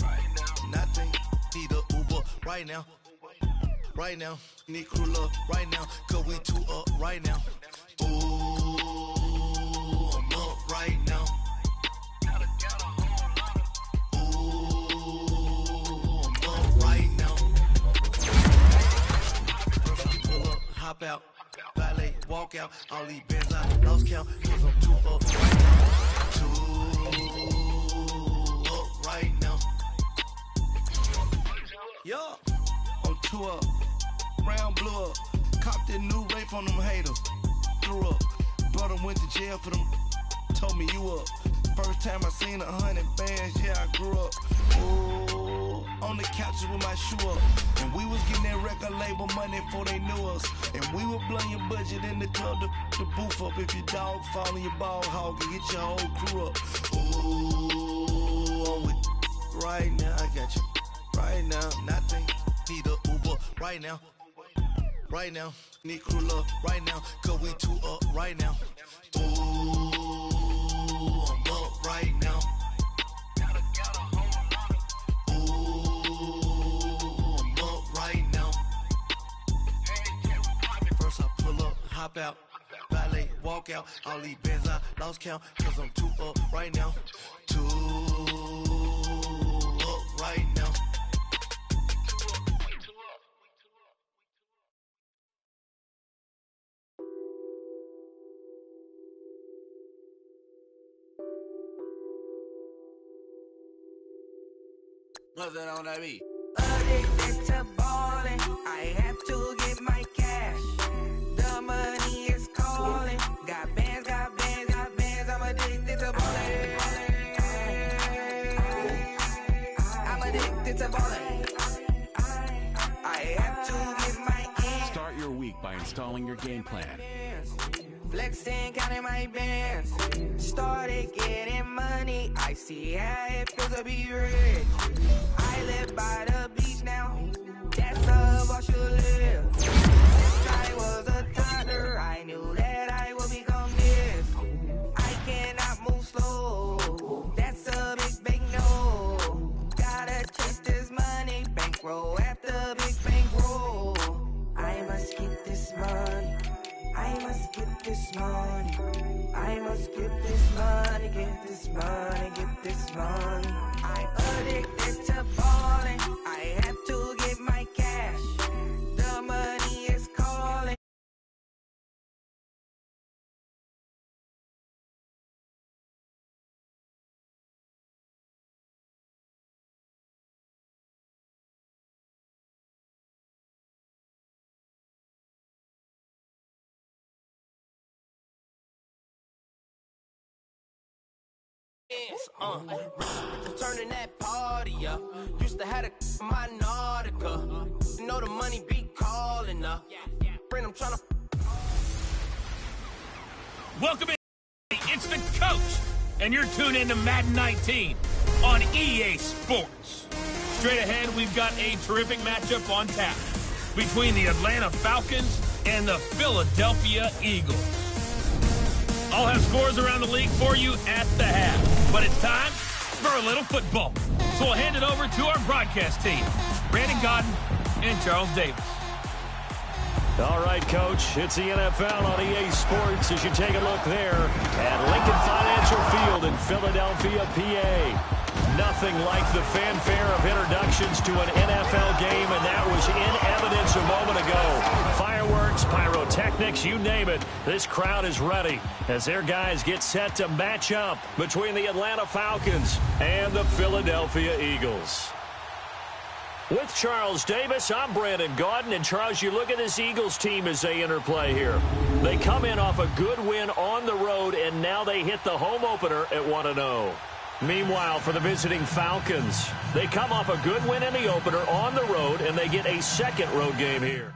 Speaker 1: Right now. Nothing. Need a Uber right now. Right now. Need crew love right now. Cause we too up right now. Ooh, I'm up right now. Hop out, valet, walk out, all these bins I lost count, cause I'm too up right now, too up right now. Yo, I'm too up, round blew up, copped that new rape on them haters, threw up, brother went to jail for them, told me you up. First time I seen 100 bands, yeah, I grew up. Ooh, on the couches with my shoe up. And we was getting that record label money before they knew us. And we were blowing your budget in the club to boof up. If your dog fall in your ball hog and get your whole crew up. Ooh, I'm with right now, I got you. Right now, nothing. Need a Uber right now. Right now, need crew love right now. Cause we too up right now. Ooh. Right now. Ooh, I'm up right now. First I pull up, hop out, valet, walk out, all these bins I lost count, cause I'm too up right now. Too up right now.
Speaker 11: What's that on that beat?
Speaker 12: Addicted to ballin', I have to get my cash. The money is calling. Got bands, I'm addicted to ballin'. I'm addicted to ballin'. I have to get my ends.
Speaker 4: Start your week by installing your game plan.
Speaker 12: Flexing, counting my bands. Started getting money. I see how it feels to be rich. I live by the beach now. That's how I should live. Since I was a toddler, I knew that I would become this. I cannot move slow. That's a big no. Gotta chase this money. Bankroll after big bankroll. I must get this money. I must get this money. I must get this money, get this money, get this money. I'm addicted to ballin'. I have to get my cash. The money
Speaker 7: Turning that party up. Used to have my Nautica. You know the money be calling up. Bring them trying to.
Speaker 6: Welcome in. It's the coach, and you're tuned into Madden 19 on EA Sports. Straight ahead, we've got a terrific matchup on tap between the Atlanta Falcons and the Philadelphia Eagles. I'll have scores around the league for you at the half, but it's time for a little football. So we'll hand it over to our broadcast team, Brandon Godden and Charles Davis.
Speaker 2: All right, Coach, it's the NFL on EA Sports as you take a look there at Lincoln Financial Field in Philadelphia, PA. Nothing like the fanfare of introductions to an NFL game, and that was in evidence a moment ago. Fireworks, pyrotechnics, you name it. This crowd is ready as their guys get set to match up between the Atlanta Falcons and the Philadelphia Eagles. With Charles Davis, I'm Brandon Gaudin. And, Charles, you look at this Eagles team as they interplay here. They come in off a good win on the road, and now they hit the home opener at 1-0. Meanwhile, for the visiting Falcons, they come off a good win in the opener on the road, and they get a second road game here.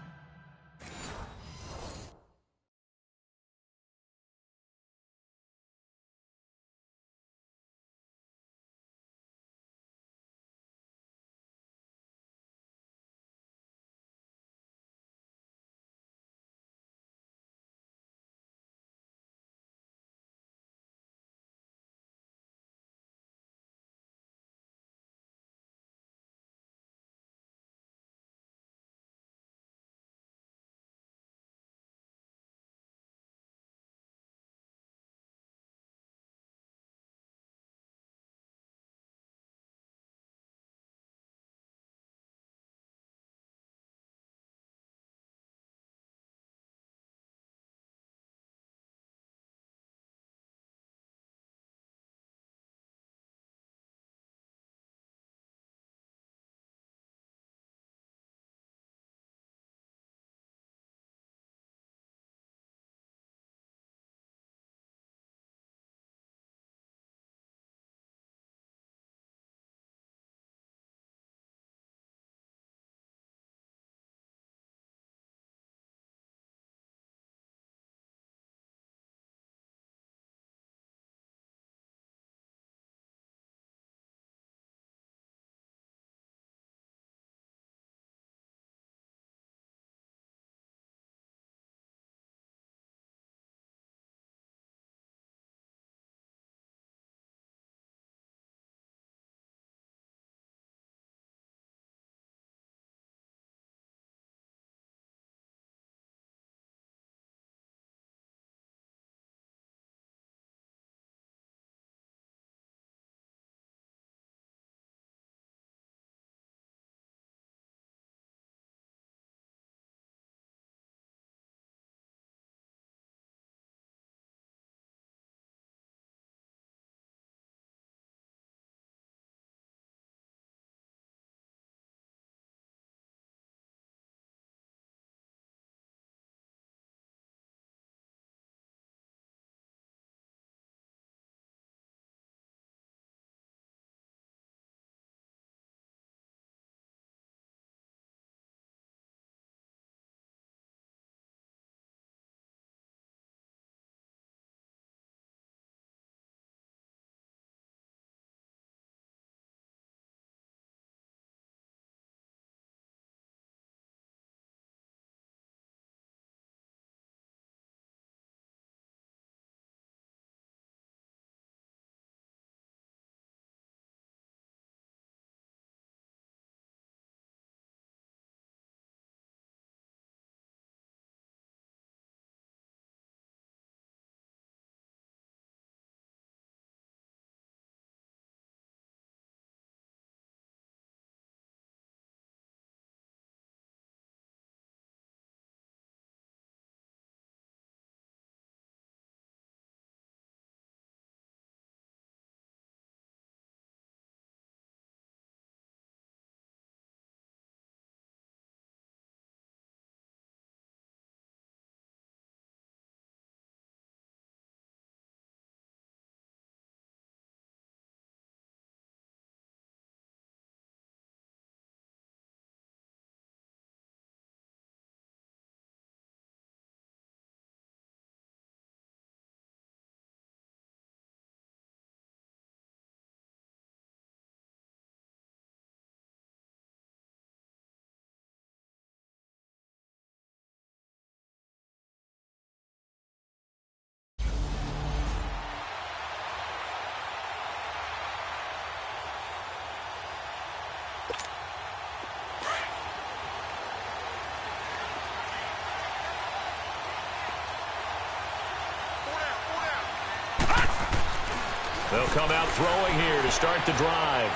Speaker 2: They'll come out throwing here to start the drive.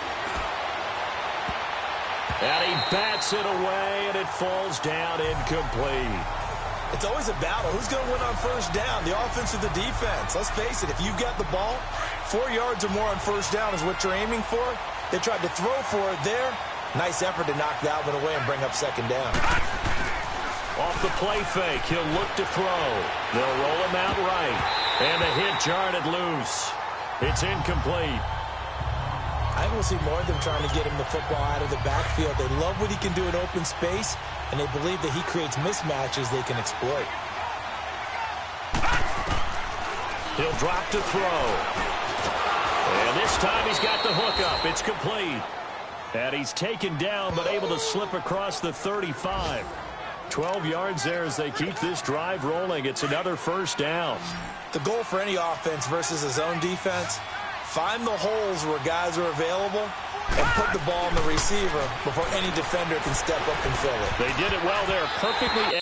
Speaker 2: And he bats it away, and it falls down incomplete.
Speaker 3: It's always a battle. Who's going to win on first down, the offense or the defense? Let's face it, if you've got the ball, 4 yards or more on first down is what you're aiming for. They tried to throw for it there. Nice effort to knock that one away and bring up second down.
Speaker 2: Off the play fake, he'll look to throw. They'll roll him out right. And the hit jarred it loose. It's incomplete.
Speaker 3: I think we'll see more of them trying to get him the football out of the backfield. They love what he can do in open space, and they believe that he creates mismatches they can exploit.
Speaker 2: He'll drop to throw. And this time he's got the hook up. It's complete. And he's taken down, but able to slip across the 35. 12 yards there as they keep this drive rolling. It's another first down.
Speaker 3: The goal for any offense versus a zone defense, find the holes where guys are available and put the ball on the receiver before any defender can step up and fill it.
Speaker 2: They did it well there. Perfectly.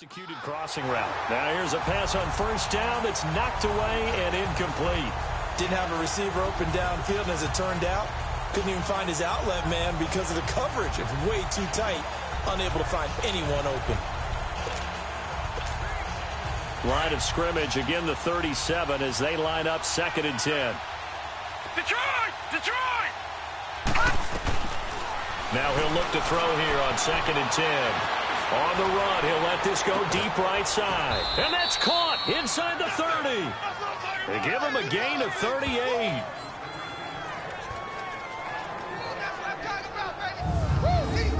Speaker 2: Executed crossing route. Now here's a pass on first down that's knocked away and incomplete.
Speaker 3: Didn't have a receiver open downfield, and as it turned out, couldn't even find his outlet man because of the coverage. It's way too tight, unable to find anyone open.
Speaker 2: Line of scrimmage, again the 37 as they line up 2nd and 10.
Speaker 10: Detroit! Detroit!
Speaker 2: Now he'll look to throw here on 2nd and 10. On the run, he'll let this go deep right side. And that's caught inside the 30. They give him a gain of 38.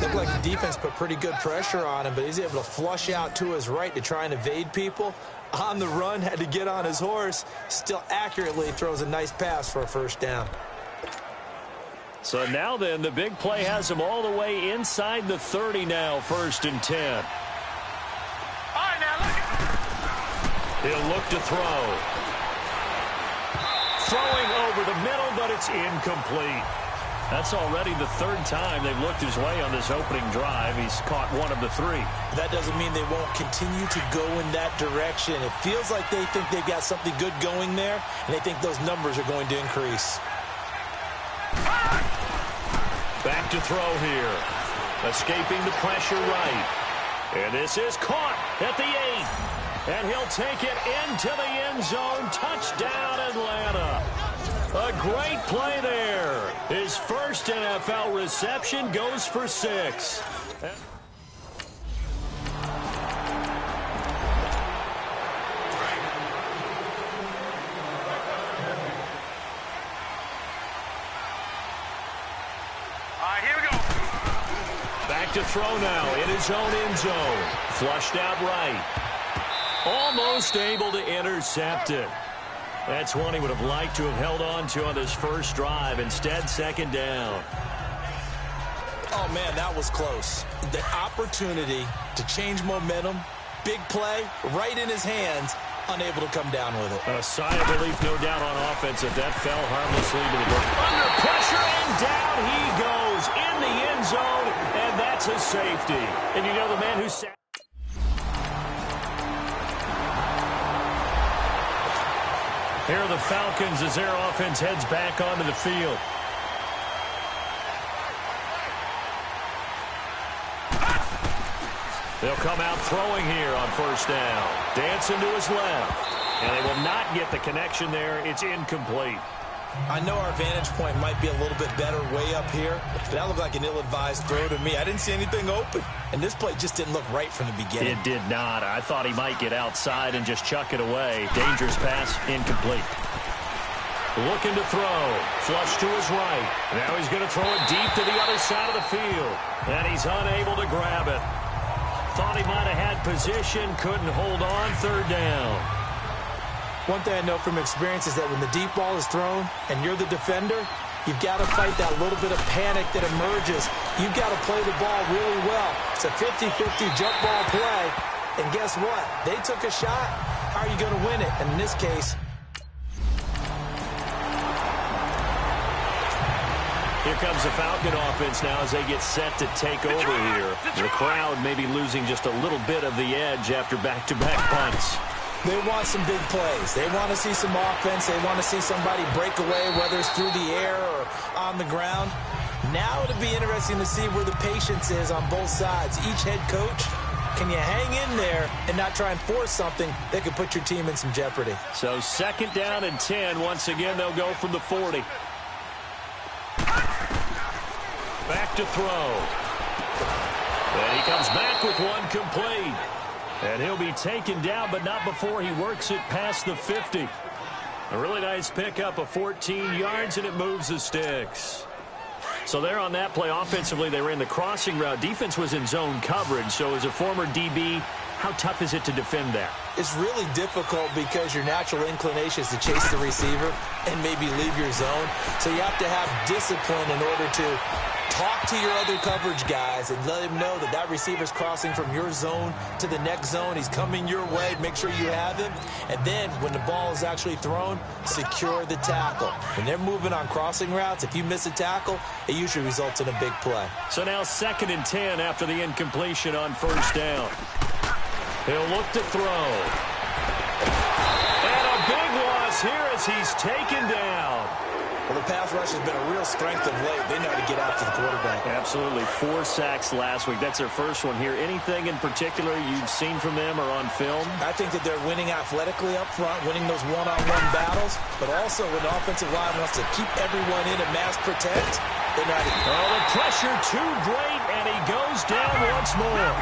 Speaker 3: Looked like the defense put pretty good pressure on him, but he's able to flush out to his right to try and evade people. On the run, had to get on his horse. Still accurately throws a nice pass for a first down.
Speaker 2: So now then, the big play has him all the way inside the 30 now, 1st and 10.
Speaker 10: All right, now look.
Speaker 2: He'll look to throw. Throwing over the middle, but it's incomplete. That's already the 3rd time they've looked his way on this opening drive. He's caught 1 of the 3.
Speaker 3: That doesn't mean they won't continue to go in that direction. It feels like they think they've got something good going there, and they think those numbers are going to increase.
Speaker 2: Back to throw here. Escaping the pressure right. And this is caught at the 8. And he'll take it into the end zone. Touchdown, Atlanta. A great play there. His first NFL reception goes for 6. Back to throw now in his own end zone. Flushed out right. Almost able to intercept it. That's one he would have liked to have held on to on this first drive. Instead, 2nd down.
Speaker 3: Oh, man, that was close. The opportunity to change momentum, big play, right in his hands, unable to come down with it.
Speaker 2: A sigh of relief, no doubt, on offense if that fell harmlessly to the ground. Under pressure, and down he goes in the end zone, and that's a safety. And you know the man who sat... Here are the Falcons as their offense heads back onto the field. They'll come out throwing here on 1st down. Dancing to his left. And they will not get the connection there. It's incomplete.
Speaker 3: I know our vantage point might be a little bit better way up here, but that looked like an ill-advised throw to me. I didn't see anything open, and this play just didn't look right from the beginning.
Speaker 2: It did not. I thought he might get outside and just chuck it away. Dangerous pass, incomplete. Looking to throw. Flush to his right. Now he's going to throw it deep to the other side of the field, and he's unable to grab it. Thought he might have had position, couldn't hold on. 3rd down.
Speaker 3: One thing I know from experience is that when the deep ball is thrown and you're the defender, you've got to fight that little bit of panic that emerges. You've got to play the ball really well. It's a 50-50 jump ball play. And guess what? They took a shot. How are you going to win it? And in this case...
Speaker 2: Here comes the Falcon offense now as they get set to take over here. The crowd may be losing just a little bit of the edge after back-to-back punts.
Speaker 3: They want some big plays. They want to see some offense. They want to see somebody break away, whether it's through the air or on the ground. Now it'll be interesting to see where the patience is on both sides. Each head coach, can you hang in there and not try and force something that could put your team in some jeopardy?
Speaker 2: So 2nd down and 10. Once again, they'll go from the 40. Back to throw. And he comes back with one complete. And he'll be taken down, but not before he works it past the 50. A really nice pickup of 14 yards, and it moves the sticks. So there on that play, offensively, they ran the crossing route. Defense was in zone coverage, so as a former DB, how tough is it to defend that?
Speaker 3: It's really difficult because your natural inclination is to chase the receiver and maybe leave your zone. So you have to have discipline in order to talk to your other coverage guys and let him know that that receiver's crossing from your zone to the next zone. He's coming your way. Make sure you have him. And then when the ball is actually thrown, secure the tackle. When they're moving on crossing routes, if you miss a tackle, it usually results in a big play.
Speaker 2: So now 2nd and 10 after the incompletion on 1st down. He'll look to throw. And a big loss here as he's taken down.
Speaker 3: Well, the pass rush has been a real strength of late. They know how to get after the quarterback.
Speaker 2: Absolutely. 4 sacks last week. That's their first one here. Anything in particular you've seen from them or on film?
Speaker 3: I think that they're winning athletically up front, winning those one-on-one battles, but also when the offensive line wants to keep everyone in and mass protect, they know how to...
Speaker 2: Oh, the pressure too great, and he goes down once more.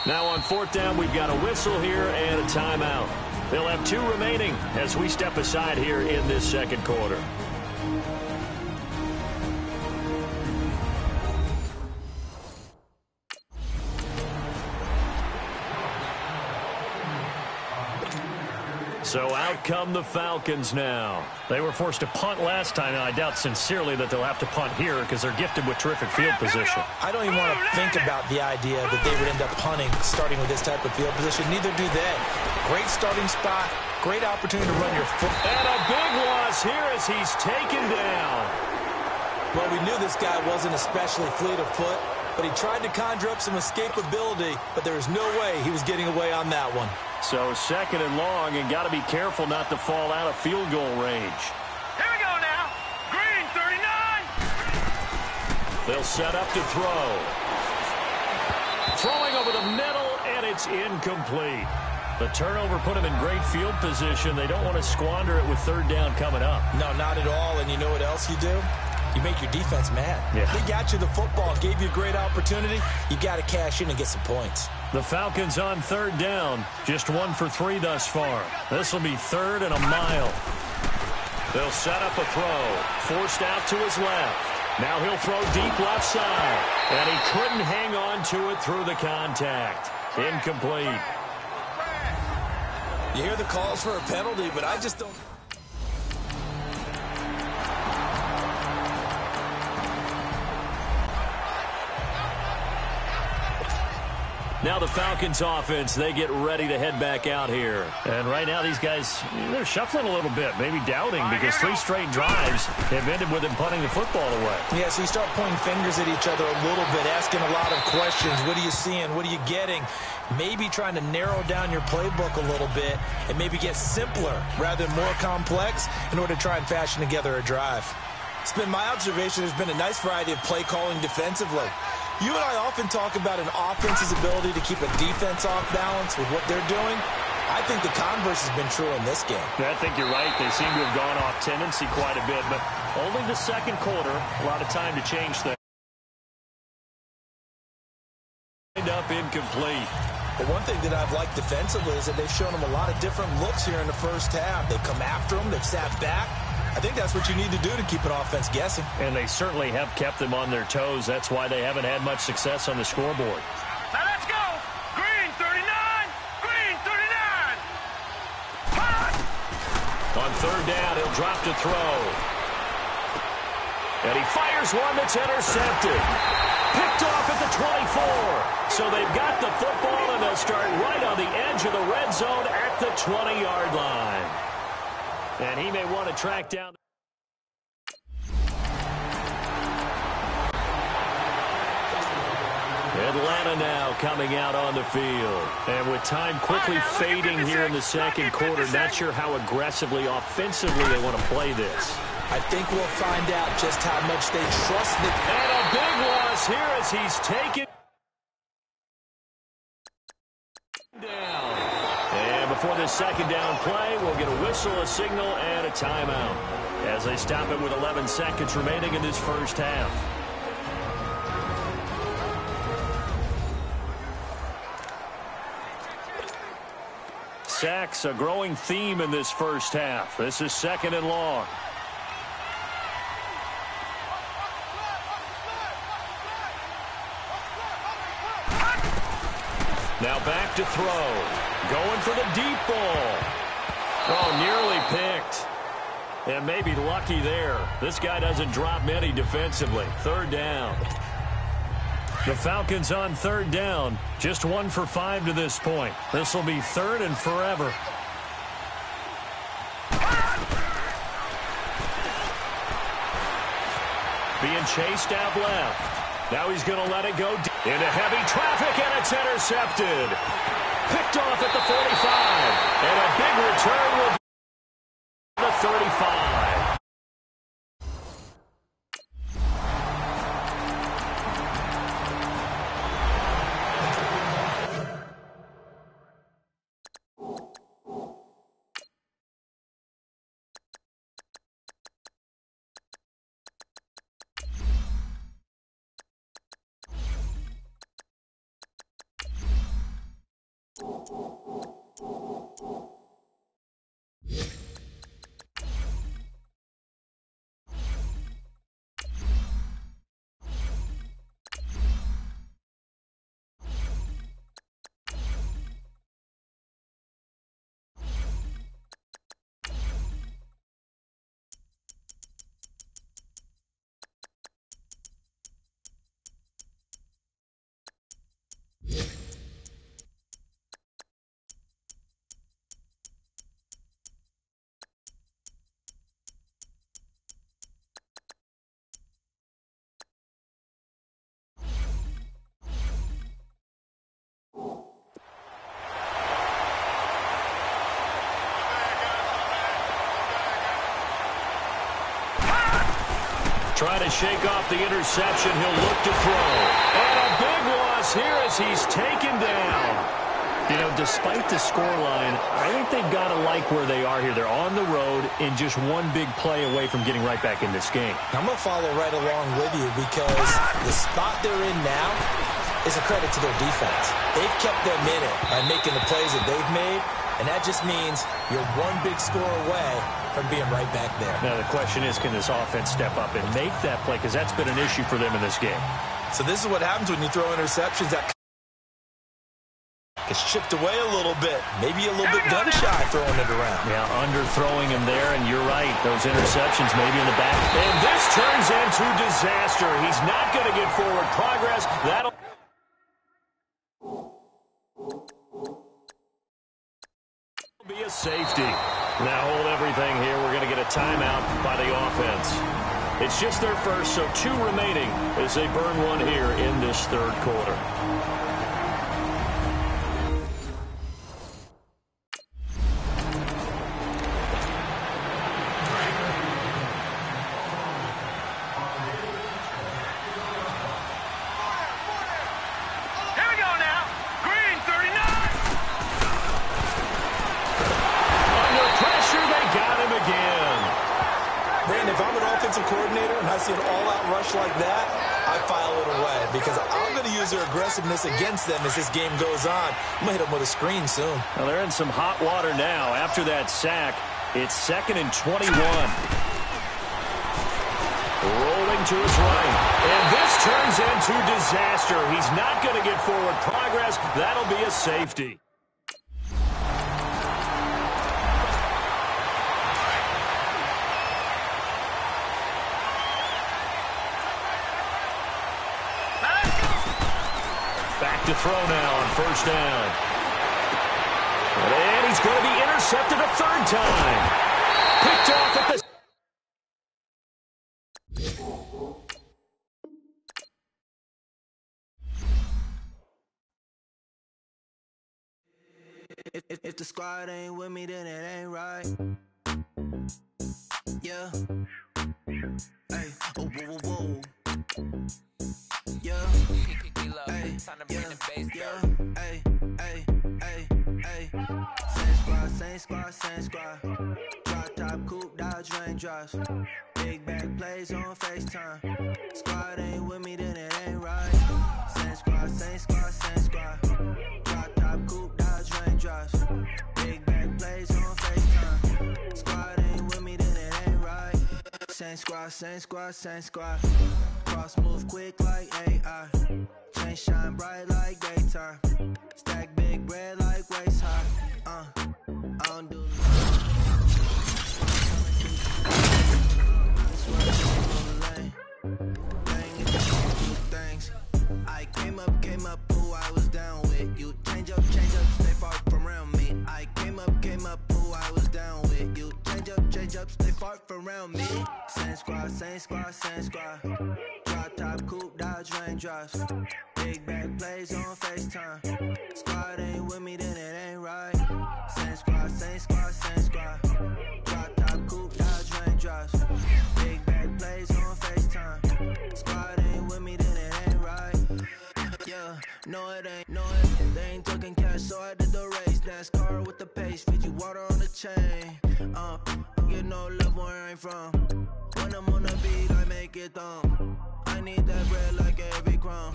Speaker 2: Now on 4th down, we've got a whistle here and a timeout. They'll have 2 remaining as we step aside here in this second quarter. So out come the Falcons now. They were forced to punt last time, and I doubt sincerely that they'll have to punt here because they're gifted with terrific field position.
Speaker 3: I don't even want to think about the idea that they would end up punting starting with this type of field position. Neither do they. Great starting spot, great opportunity to run your foot.
Speaker 2: And a big loss here as he's taken down.
Speaker 3: Well, we knew this guy wasn't especially fleet of foot, but he tried to conjure up some escapability, but there was no way he was getting away on that one.
Speaker 2: So 2nd and long, and got to be careful not to fall out of field goal range.
Speaker 10: Here we go now. Green, 39.
Speaker 2: They'll set up to throw. Throwing over the middle, and it's incomplete. The turnover put him in great field position. They don't want to squander it with 3rd down coming up.
Speaker 3: No, not at all. And you know what else you do? You make your defense mad.
Speaker 2: Yeah.
Speaker 3: They got you the football, gave you a great opportunity. You got to cash in and get some points.
Speaker 2: The Falcons on 3rd down. Just 1 for 3 thus far. This will be 3rd and a mile. They'll set up a throw. Forced out to his left. Now he'll throw deep left side. And he couldn't hang on to it through the contact. Incomplete.
Speaker 3: You hear the calls for a penalty, but I just don't...
Speaker 2: Now the Falcons offense, they get ready to head back out here. And right now these guys, they're shuffling a little bit, maybe doubting, because 3 straight drives have ended with them punting the football away.
Speaker 3: Yeah, so you start pointing fingers at each other a little bit, asking a lot of questions. What are you seeing? What are you getting? Maybe trying to narrow down your playbook a little bit and maybe get simpler rather than more complex in order to try and fashion together a drive. It's been my observation there's been a nice variety of play calling defensively. You and I often talk about an offense's ability to keep a defense off balance with what they're doing. I think the converse has been true in this game.
Speaker 2: I think you're right. They seem to have gone off tendency quite a bit, but only the second quarter, a lot of time to change things. End up incomplete.
Speaker 3: But one thing that I've liked defensively is that they've shown them a lot of different looks here in the first half. They've come after them. They've sat back. I think that's what you need to do to keep an offense guessing.
Speaker 2: And they certainly have kept them on their toes. That's why they haven't had much success on the scoreboard.
Speaker 10: Now let's go. Green, 39. Green, 39. Hot.
Speaker 2: On 3rd down, he'll drop to throw. And he fires one that's intercepted. Picked off at the 24. So they've got the football, and they'll start right on the edge of the red zone at the 20-yard line. And he may want to track down. Atlanta now coming out on the field. And with time quickly fading here in the second quarter, not sure how aggressively, offensively they want to play this.
Speaker 3: I think we'll find out just how much they trust the...
Speaker 2: And a big loss here as he's taken down. And before this 2nd down play, we'll get a whistle, a signal, and a timeout as they stop it with 11 seconds remaining in this first half. Sacks, a growing theme in this first half. This is 2nd and long. Now back to throw. Going for the deep ball. Oh, nearly picked. And maybe lucky there. This guy doesn't drop many defensively. 3rd down. The Falcons on 3rd down. Just 1 for 5 to this point. This will be 3rd and forever. being chased out left. Now he's going to let it go into heavy traffic, and it's intercepted. Picked off at the 45, and a big return will be the 35. Trying to shake off the interception. He'll look to throw. And a big loss here as he's taken down. You know, despite the scoreline, I think they've got to like where they are here. They're on the road and just one big play away from getting right back in this game.
Speaker 3: I'm going to follow right along with you because the spot they're in now is a credit to their defense. They've kept them in it by making the plays that they've made, and that just means you're one big score away from being right back there.
Speaker 2: Now, the question is, can this offense step up and make that play? Because that's been an issue for them in this game.
Speaker 3: So this is what happens when you throw interceptions. That gets chipped away a little bit. Maybe a little bit gun-shy throwing it around.
Speaker 2: Yeah, underthrowing him there, and you're right. Those interceptions maybe in the back. And this turns into disaster. He's not going to get forward progress. That'll be a safety. Now hold everything here. We're going to get a timeout by the offense. It's just their first, so 2 remaining as they burn one here in this third quarter.
Speaker 3: An all-out rush like that, I file it away because I'm going to use their aggressiveness against them as this game goes on. I'm going to hit them with a screen soon.
Speaker 2: Well, they're in some hot water now. After that sack, it's 2nd and 21. Rolling to his right. And this turns into disaster. He's not going to get forward progress. That'll be a safety. To throw now on first down. And he's going to be intercepted a third time. Picked off at
Speaker 12: the... If the squad ain't with me, then it ain't right. Yeah. Hey. Oh, whoa, whoa, whoa. Yeah. Hey, yeah, hey, hey, hey, hey. Same squad. Drop top, coupe, Dodge raindrops. Big back plays on FaceTime. Squad ain't with me, then it ain't right. Same squad. Drop top, coupe, Dodge raindrops. Big back plays on FaceTime. Squad ain't with me, then it ain't right. Same squad. Cross move quick like AI. Chain shine bright like daytime. Stack big bread like waist high. I don't do things. I came up, who I was down with. You change up, stay far from around me. I came up, who I was down with. You change up, stay far from around me. Same squad, same squad, same squad. Drop top, coupe, dodge, raindrops. Big back plays on FaceTime. Squad ain't with me, then it ain't right. Same squad, same squad, same squad. Drop top, coupe, dodge, raindrops. Big back plays on FaceTime. Squad ain't with me, then it ain't right. Yeah, no it ain't, no it. They ain't talking cash, so I did the race. NASCAR with the pace, feed you water on the chain. Get no love where I'm from. When I'm on the beat, I make it thumb. I need that bread like every crumb.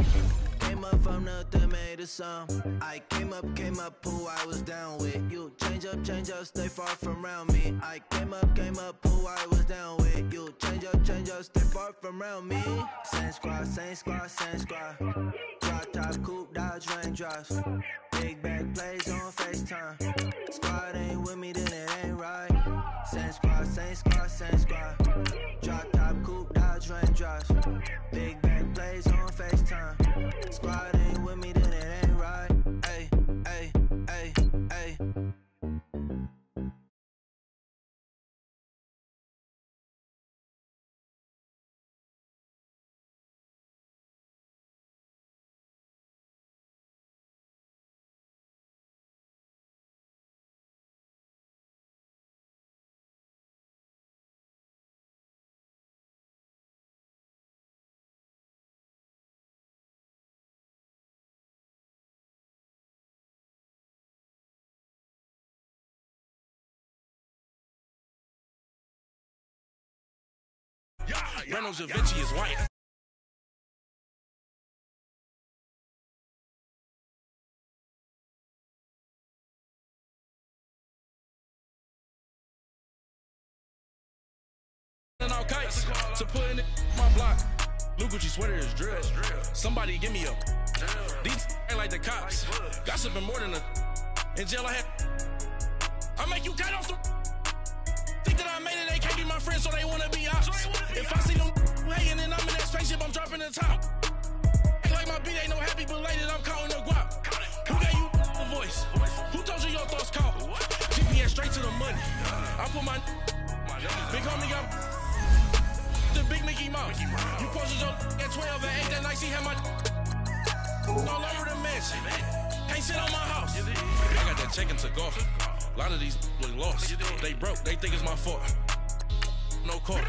Speaker 12: Came up from nothing, made a sum. I came up, who I was down with. You change up, stay far from around me. I came up, who I was down with. You change up, stay far from around me. Same squad, same squad, same squad. Drop top, coupe, dodge, raindrops. Big back plays on FaceTime. Squad ain't with me, then it ain't right. Same squad, same squad, same squad. Drop top, coupe, dodge, raindrops. Big back plays on FaceTime. Squad ain't with me, then it ain't right. Ay, ay, ay, ay.
Speaker 13: Reynolds Da Vinci is white. And all kites to put in my block. Blue Gucci sweater is drill. Somebody give me a. These ain't like the cops. Gossiping more than a. In jail I had. I make you cut off the. Think that I made it, they can't be my friends, so they wanna be ops. If I see them hanging and I'm in that spaceship, I'm dropping the top. Ain't like my beat ain't no happy belated, I'm counting the guap. Who gave you the voice? Who told you your thoughts count? GPS straight to the money. I put my big homie got the big Mickey Mouse. You posted your at 12 and 8 that night, she had my all over the mansion. Can't sit on my house. I got that check into golf. A lot of these look lost. They broke, they think it's my fault. No court.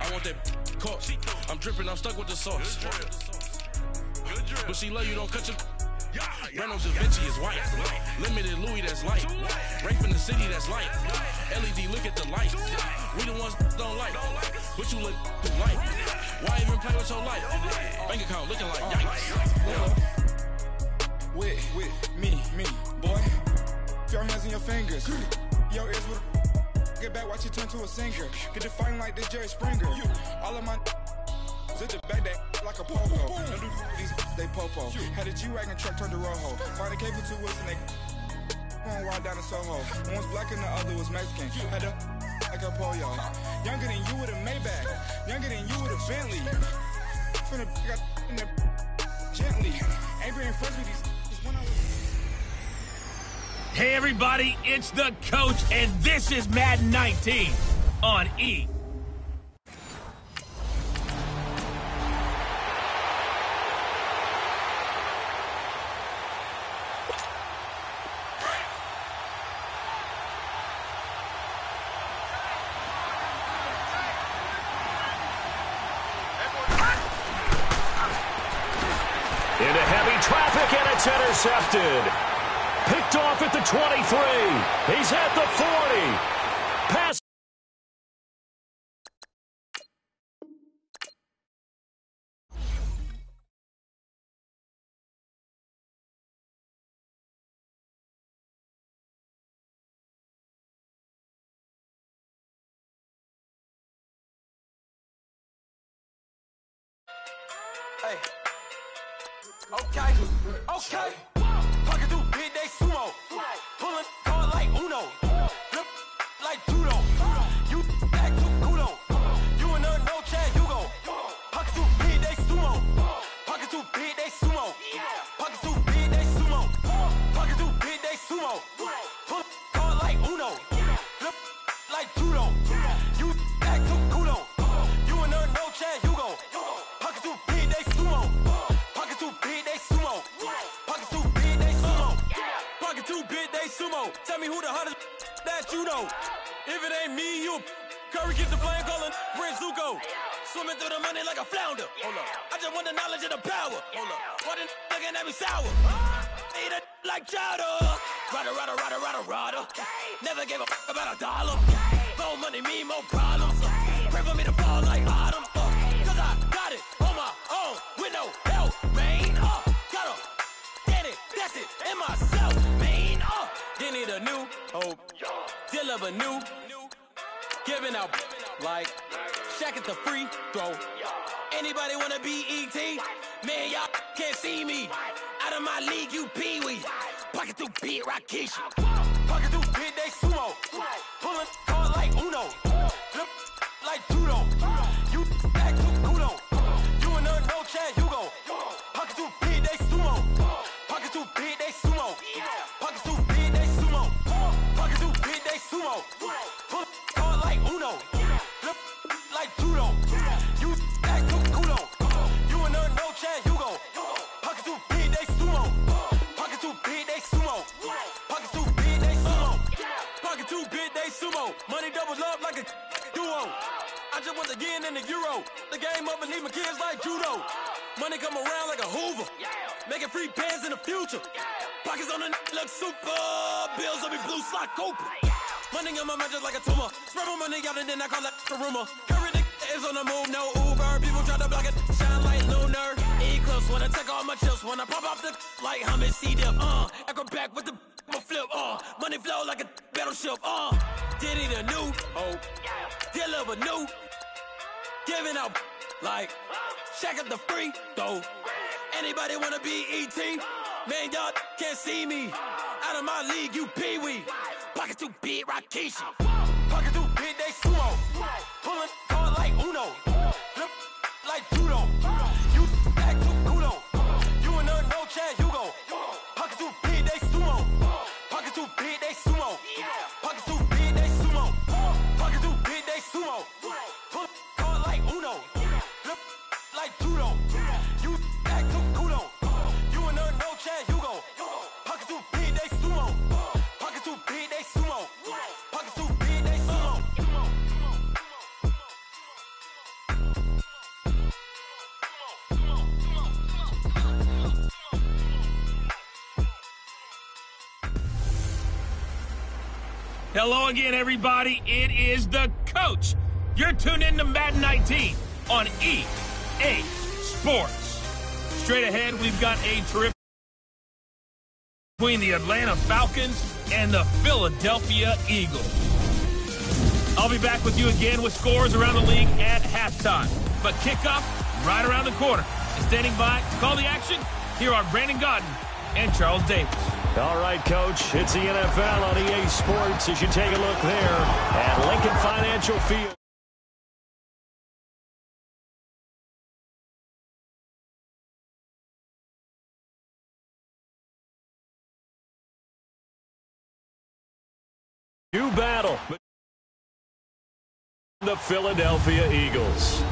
Speaker 13: I want that caught. I'm dripping, I'm stuck with the sauce. But she love you, don't cut your. Reynolds Da Vinci is white. Limited Louis, that's light. Rape in the city, that's light. LED, look at the light. We the ones don't like. But you look light. Why even play with your life? Bank account looking like yikes.
Speaker 14: With me, boy. Your hands and your fingers. Your ears with get back, watch you turn to a singer. Get the fighting like this Jerry Springer. All of my zip the back that like a popo. Don't do these they popo. Had a G-Wagon truck turned to Rojo. Find a cable 2 wheels and they going wild down in Soho. One was black and the other was Mexican. Had a like a pollo. Younger than you with a Maybach. Younger than you with a Bentley. From the got in the gently. Ain't being friends with these when I was.
Speaker 6: Hey everybody, it's the coach, and this is Madden 19 on E.
Speaker 2: Into heavy traffic, and it's intercepted. Picked off at the 23. He's at the 40. Pass.
Speaker 15: Hey. Okay. Pocket through big day sumo. Pulling card like Uno. Flip like judo. You back to kudo. You in a no chat, you go. Pocket through big day sumo. Pocket through big day sumo. Pocket through big day sumo. Pocket through big day sumo. Pull card like Uno. Flip like judo. You hottest that you know. If it ain't me, you Curry gets the flame calling Prince Zuko. Swimming through the money like a flounder. Hold up. I just want the knowledge and the power. Hold up. Why the looking at me sour? Eat it like chowder. Rada. Never gave a fuck about $1. More money mean more problems. Pray for me to fall like autumn. Cause I got it on my own with no help, man. Gotta get it, that's it, and myself, man. Didn't need a new hope. Deal of a new. Giving out like Shaq at the free throw. Anybody wanna be ET? Man, y'all can't see me. Out of my league, you pee-wee. Pocket too big, Rakishi. Pocket too big, they sumo. Pulling card like Uno. Flip like judo. You act too kudo. You and her no Chad Hugo. Pocket too big, they sumo. Pocket too big, they sumo. Pocket too big, they sumo. Pocket too big, they sumo. Pull card like Uno. Flip like judo. You act too kudo. You and her no Chad Hugo. Pocket too big, they sumo. Pocket too big, they sumo. Pocket too big, they sumo. Pocket too big, they sumo. Money doubles up like a duo. I just want to get in the Euro. The game up and leave my kids like judo. Money come around like a Hoover. Making free bands in the future. Pockets on the look super. Bills will be blue slot Cooper. Money on my mind just like a tumor. Spread my money out and then I call that a rumor. Curry the is on the move, no Uber. People try to block it, shine like lunar. Eclipse when I take all my chips. When I pop off the like hummus C-dip. Acrobat with the flip. Money flow like a battleship. Diddy the new hope. Deliver new. Giving out like Shaq at the free throw. Anybody wanna be ET? Man, y'all can't see me. Out of my league, you pee-wee. Pocket too big, Rakishi. Pocket too big, they sumo. Pulling card like Uno. Flip like judo. You act too kudo. You and her no Chad Hugo. Pocket too big, they sumo. Pocket too big, they sumo. Pocket too big, they sumo. Pocket too big, they sumo. Pull card like Uno. Flip like judo. You act too kudo. You and her no Chad Hugo. Pocket too big, they sumo. Pocket too big, they sumo. Pocket too big, they sumo.
Speaker 6: Hello again, everybody. It is the coach. You're tuned in to Madden 19 on EA Sports. Straight ahead, we've got a trip between the Atlanta Falcons and the Philadelphia Eagles. I'll be back with you again with scores around the league at halftime. But kickoff right around the corner. And standing by to call the action, here are Brandon Godden and Charles Davis.
Speaker 2: All right, Coach, it's the NFL on EA Sports as you take a look there at Lincoln Financial Field. New battle. The Philadelphia Eagles.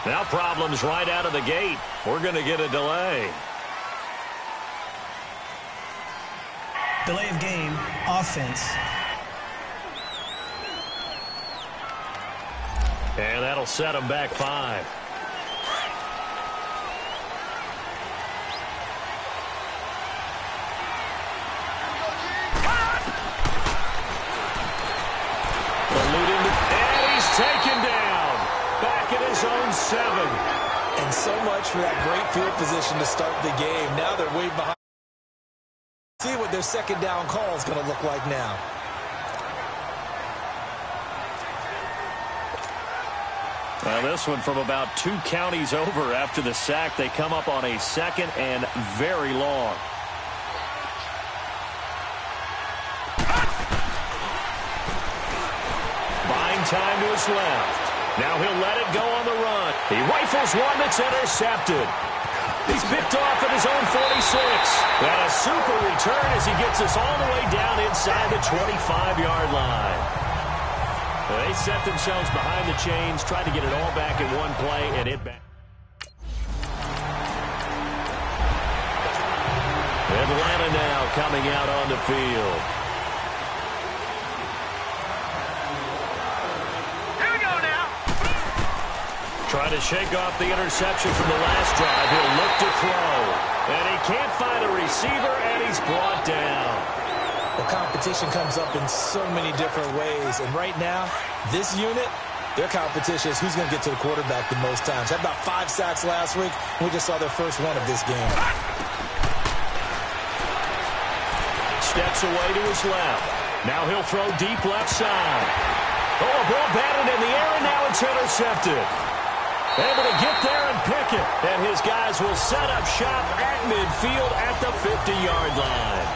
Speaker 2: Now problems right out of the gate. We're going to get a delay.
Speaker 9: Delay of game, offense.
Speaker 2: And that'll set them back 5. And he's taken down. Back at his own 7.
Speaker 3: And so much for that great field position to start the game. Now they're way behind. See what their second down call is going to look like now.
Speaker 2: Well, this one from about 2 counties over after the sack. They come up on a 2nd and very long. Buying time to his left. Now he'll let it go on the run. He rifles one that's intercepted. He's picked off at his own 46. And a super return as he gets us all the way down inside the 25-yard line. Well, they set themselves behind the chains, tried to get it all back in one play, and it back. Atlanta now coming out on the field.
Speaker 10: Here we go now.
Speaker 2: Trying to shake off the interception from the last drive. He'll look to throw. And he can't find a receiver, and he's brought down.
Speaker 3: Well, competition comes up in so many different ways. And right now, this unit, their competition is who's going to get to the quarterback the most times. Had about 5 sacks last week. We just saw their first one of this game.
Speaker 2: Steps away to his left. Now he'll throw deep left side. Oh, a ball batted in the air, and now it's intercepted. Able to get there and pick it. And his guys will set up shop at midfield at the 50-yard line.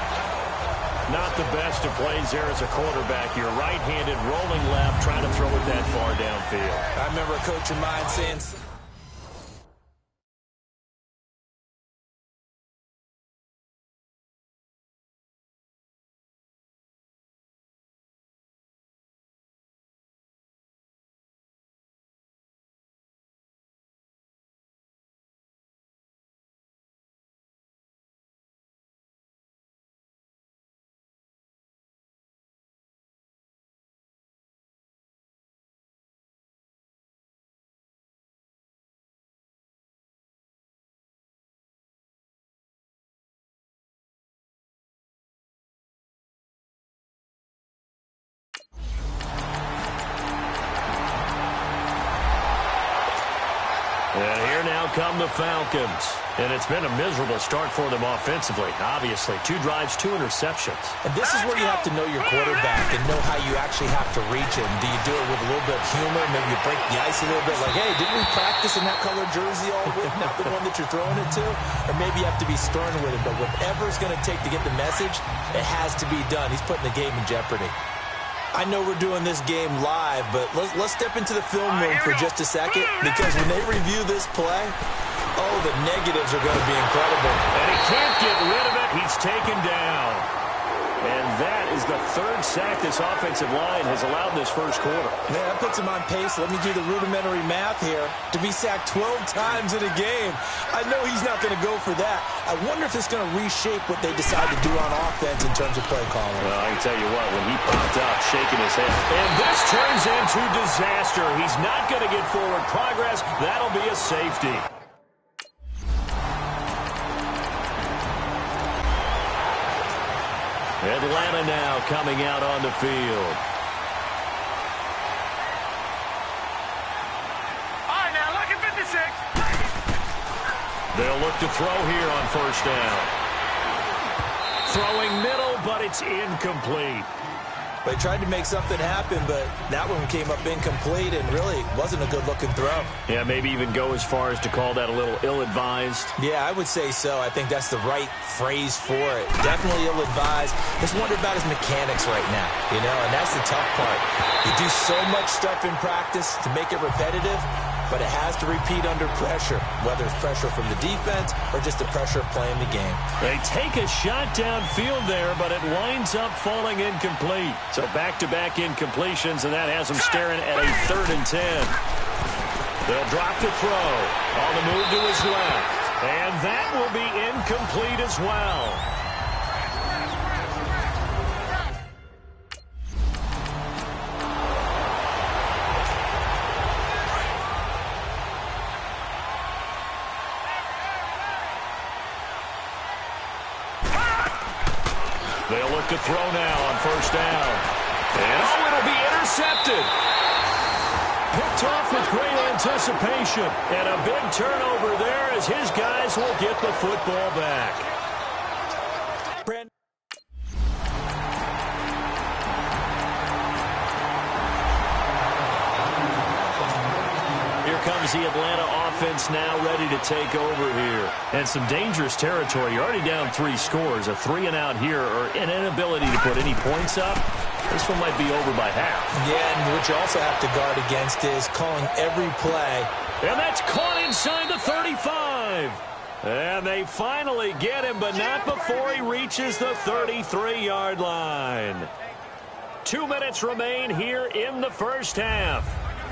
Speaker 2: Not the best of plays there as a quarterback. You're right-handed, rolling left, trying to throw it that far downfield.
Speaker 3: I remember a coach of mine saying...
Speaker 2: And here now come the Falcons. And it's been a miserable start for them offensively, obviously. 2 drives, 2 interceptions.
Speaker 3: And this is where you have to know your quarterback and know how you actually have to reach him. Do you do it with a little bit of humor? Maybe you break the ice a little bit like, hey, didn't we practice in that colored jersey all week, not the one that you're throwing it to? Or maybe you have to be stern with it. But whatever it's going to take to get the message, it has to be done. He's putting the game in jeopardy. I know we're doing this game live, but let's step into the film room for just a second, because when they review this play, oh, the negatives are going to be incredible.
Speaker 2: And he can't get rid of it. He's taken down. And that is the 3rd sack this offensive line has allowed in this first quarter.
Speaker 3: Man, that puts him on pace. Let me do the rudimentary math here. To be sacked 12 times in a game, I know he's not going to go for that. I wonder if it's going to reshape what they decide to do on offense in terms of play calling.
Speaker 2: Well, I can tell you what, when he popped up, shaking his head. And this turns into disaster. He's not going to get forward progress. That'll be a safety. Atlanta now coming out on the field.
Speaker 10: All right, now look at 56.
Speaker 2: They'll look to throw here on first down. Throwing middle, but it's incomplete.
Speaker 3: They tried to make something happen, but that one came up incomplete and really wasn't a good-looking throw.
Speaker 2: Yeah, maybe even go as far as to call that a little ill-advised.
Speaker 3: Yeah, I would say so. I think that's the right phrase for it. Definitely ill-advised. Just wonder about his mechanics right now, you know, and that's the tough part. You do so much stuff in practice to make it repetitive, but it has to repeat under pressure, whether it's pressure from the defense or just the pressure of playing the game.
Speaker 2: They take a shot downfield there, but it winds up falling incomplete. So back-to-back incompletions, and that has them staring at a 3rd and 10. They'll drop to throw. On the move to his left. And that will be incomplete as well. They'll look to throw now on first down. And oh, it'll be intercepted. Picked off with great anticipation. And a big turnover there as his guys will get the football back. Here comes the Atlanta offense now ready to take over here. And some dangerous territory. You're already down 3 scores. A 3-and-out here or an inability to put any points up. This one might be over by half.
Speaker 3: Yeah, and what you also have to guard against is calling every play.
Speaker 2: And that's caught inside the 35. And they finally get him, but not before he reaches the 33-yard line. 2 minutes remain here in the first half.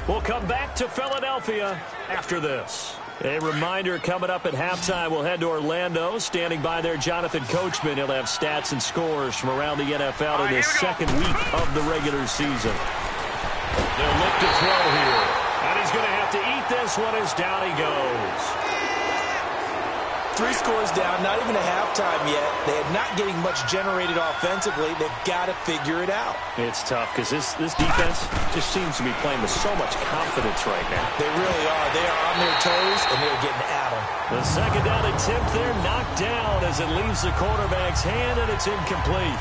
Speaker 2: We'll come back to Philadelphia after this. A reminder coming up at halftime, we'll head to Orlando. Standing by there, Jonathan Coachman. He'll have stats and scores from around the NFL in this second week of the regular season. They'll look to throw here. And he's going to have to eat this one as down he goes.
Speaker 3: 3 scores down, not even a halftime yet. They are not getting much generated offensively. They've got to figure it out.
Speaker 2: It's tough because this defense just seems to be playing with so much confidence right now.
Speaker 3: They really are. They are on their toes, and they're getting at them.
Speaker 2: The second down attempt there knocked down as it leaves the quarterback's hand, and it's incomplete.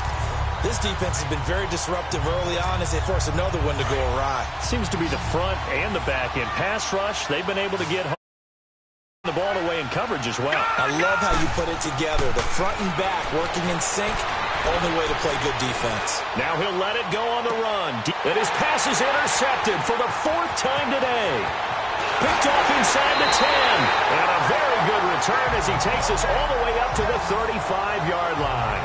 Speaker 3: This defense has been very disruptive early on as they force another one to go awry.
Speaker 2: Seems to be the front and the back end. Pass rush, they've been able to get the ball away in coverage as well.
Speaker 3: I love how you put it together. The front and back working in sync. Only way to play good defense.
Speaker 2: Now he'll let it go on the run. And his pass is intercepted for the 4th time today. Picked off inside the 10. And a very good return as he takes us all the way up to the 35-yard line.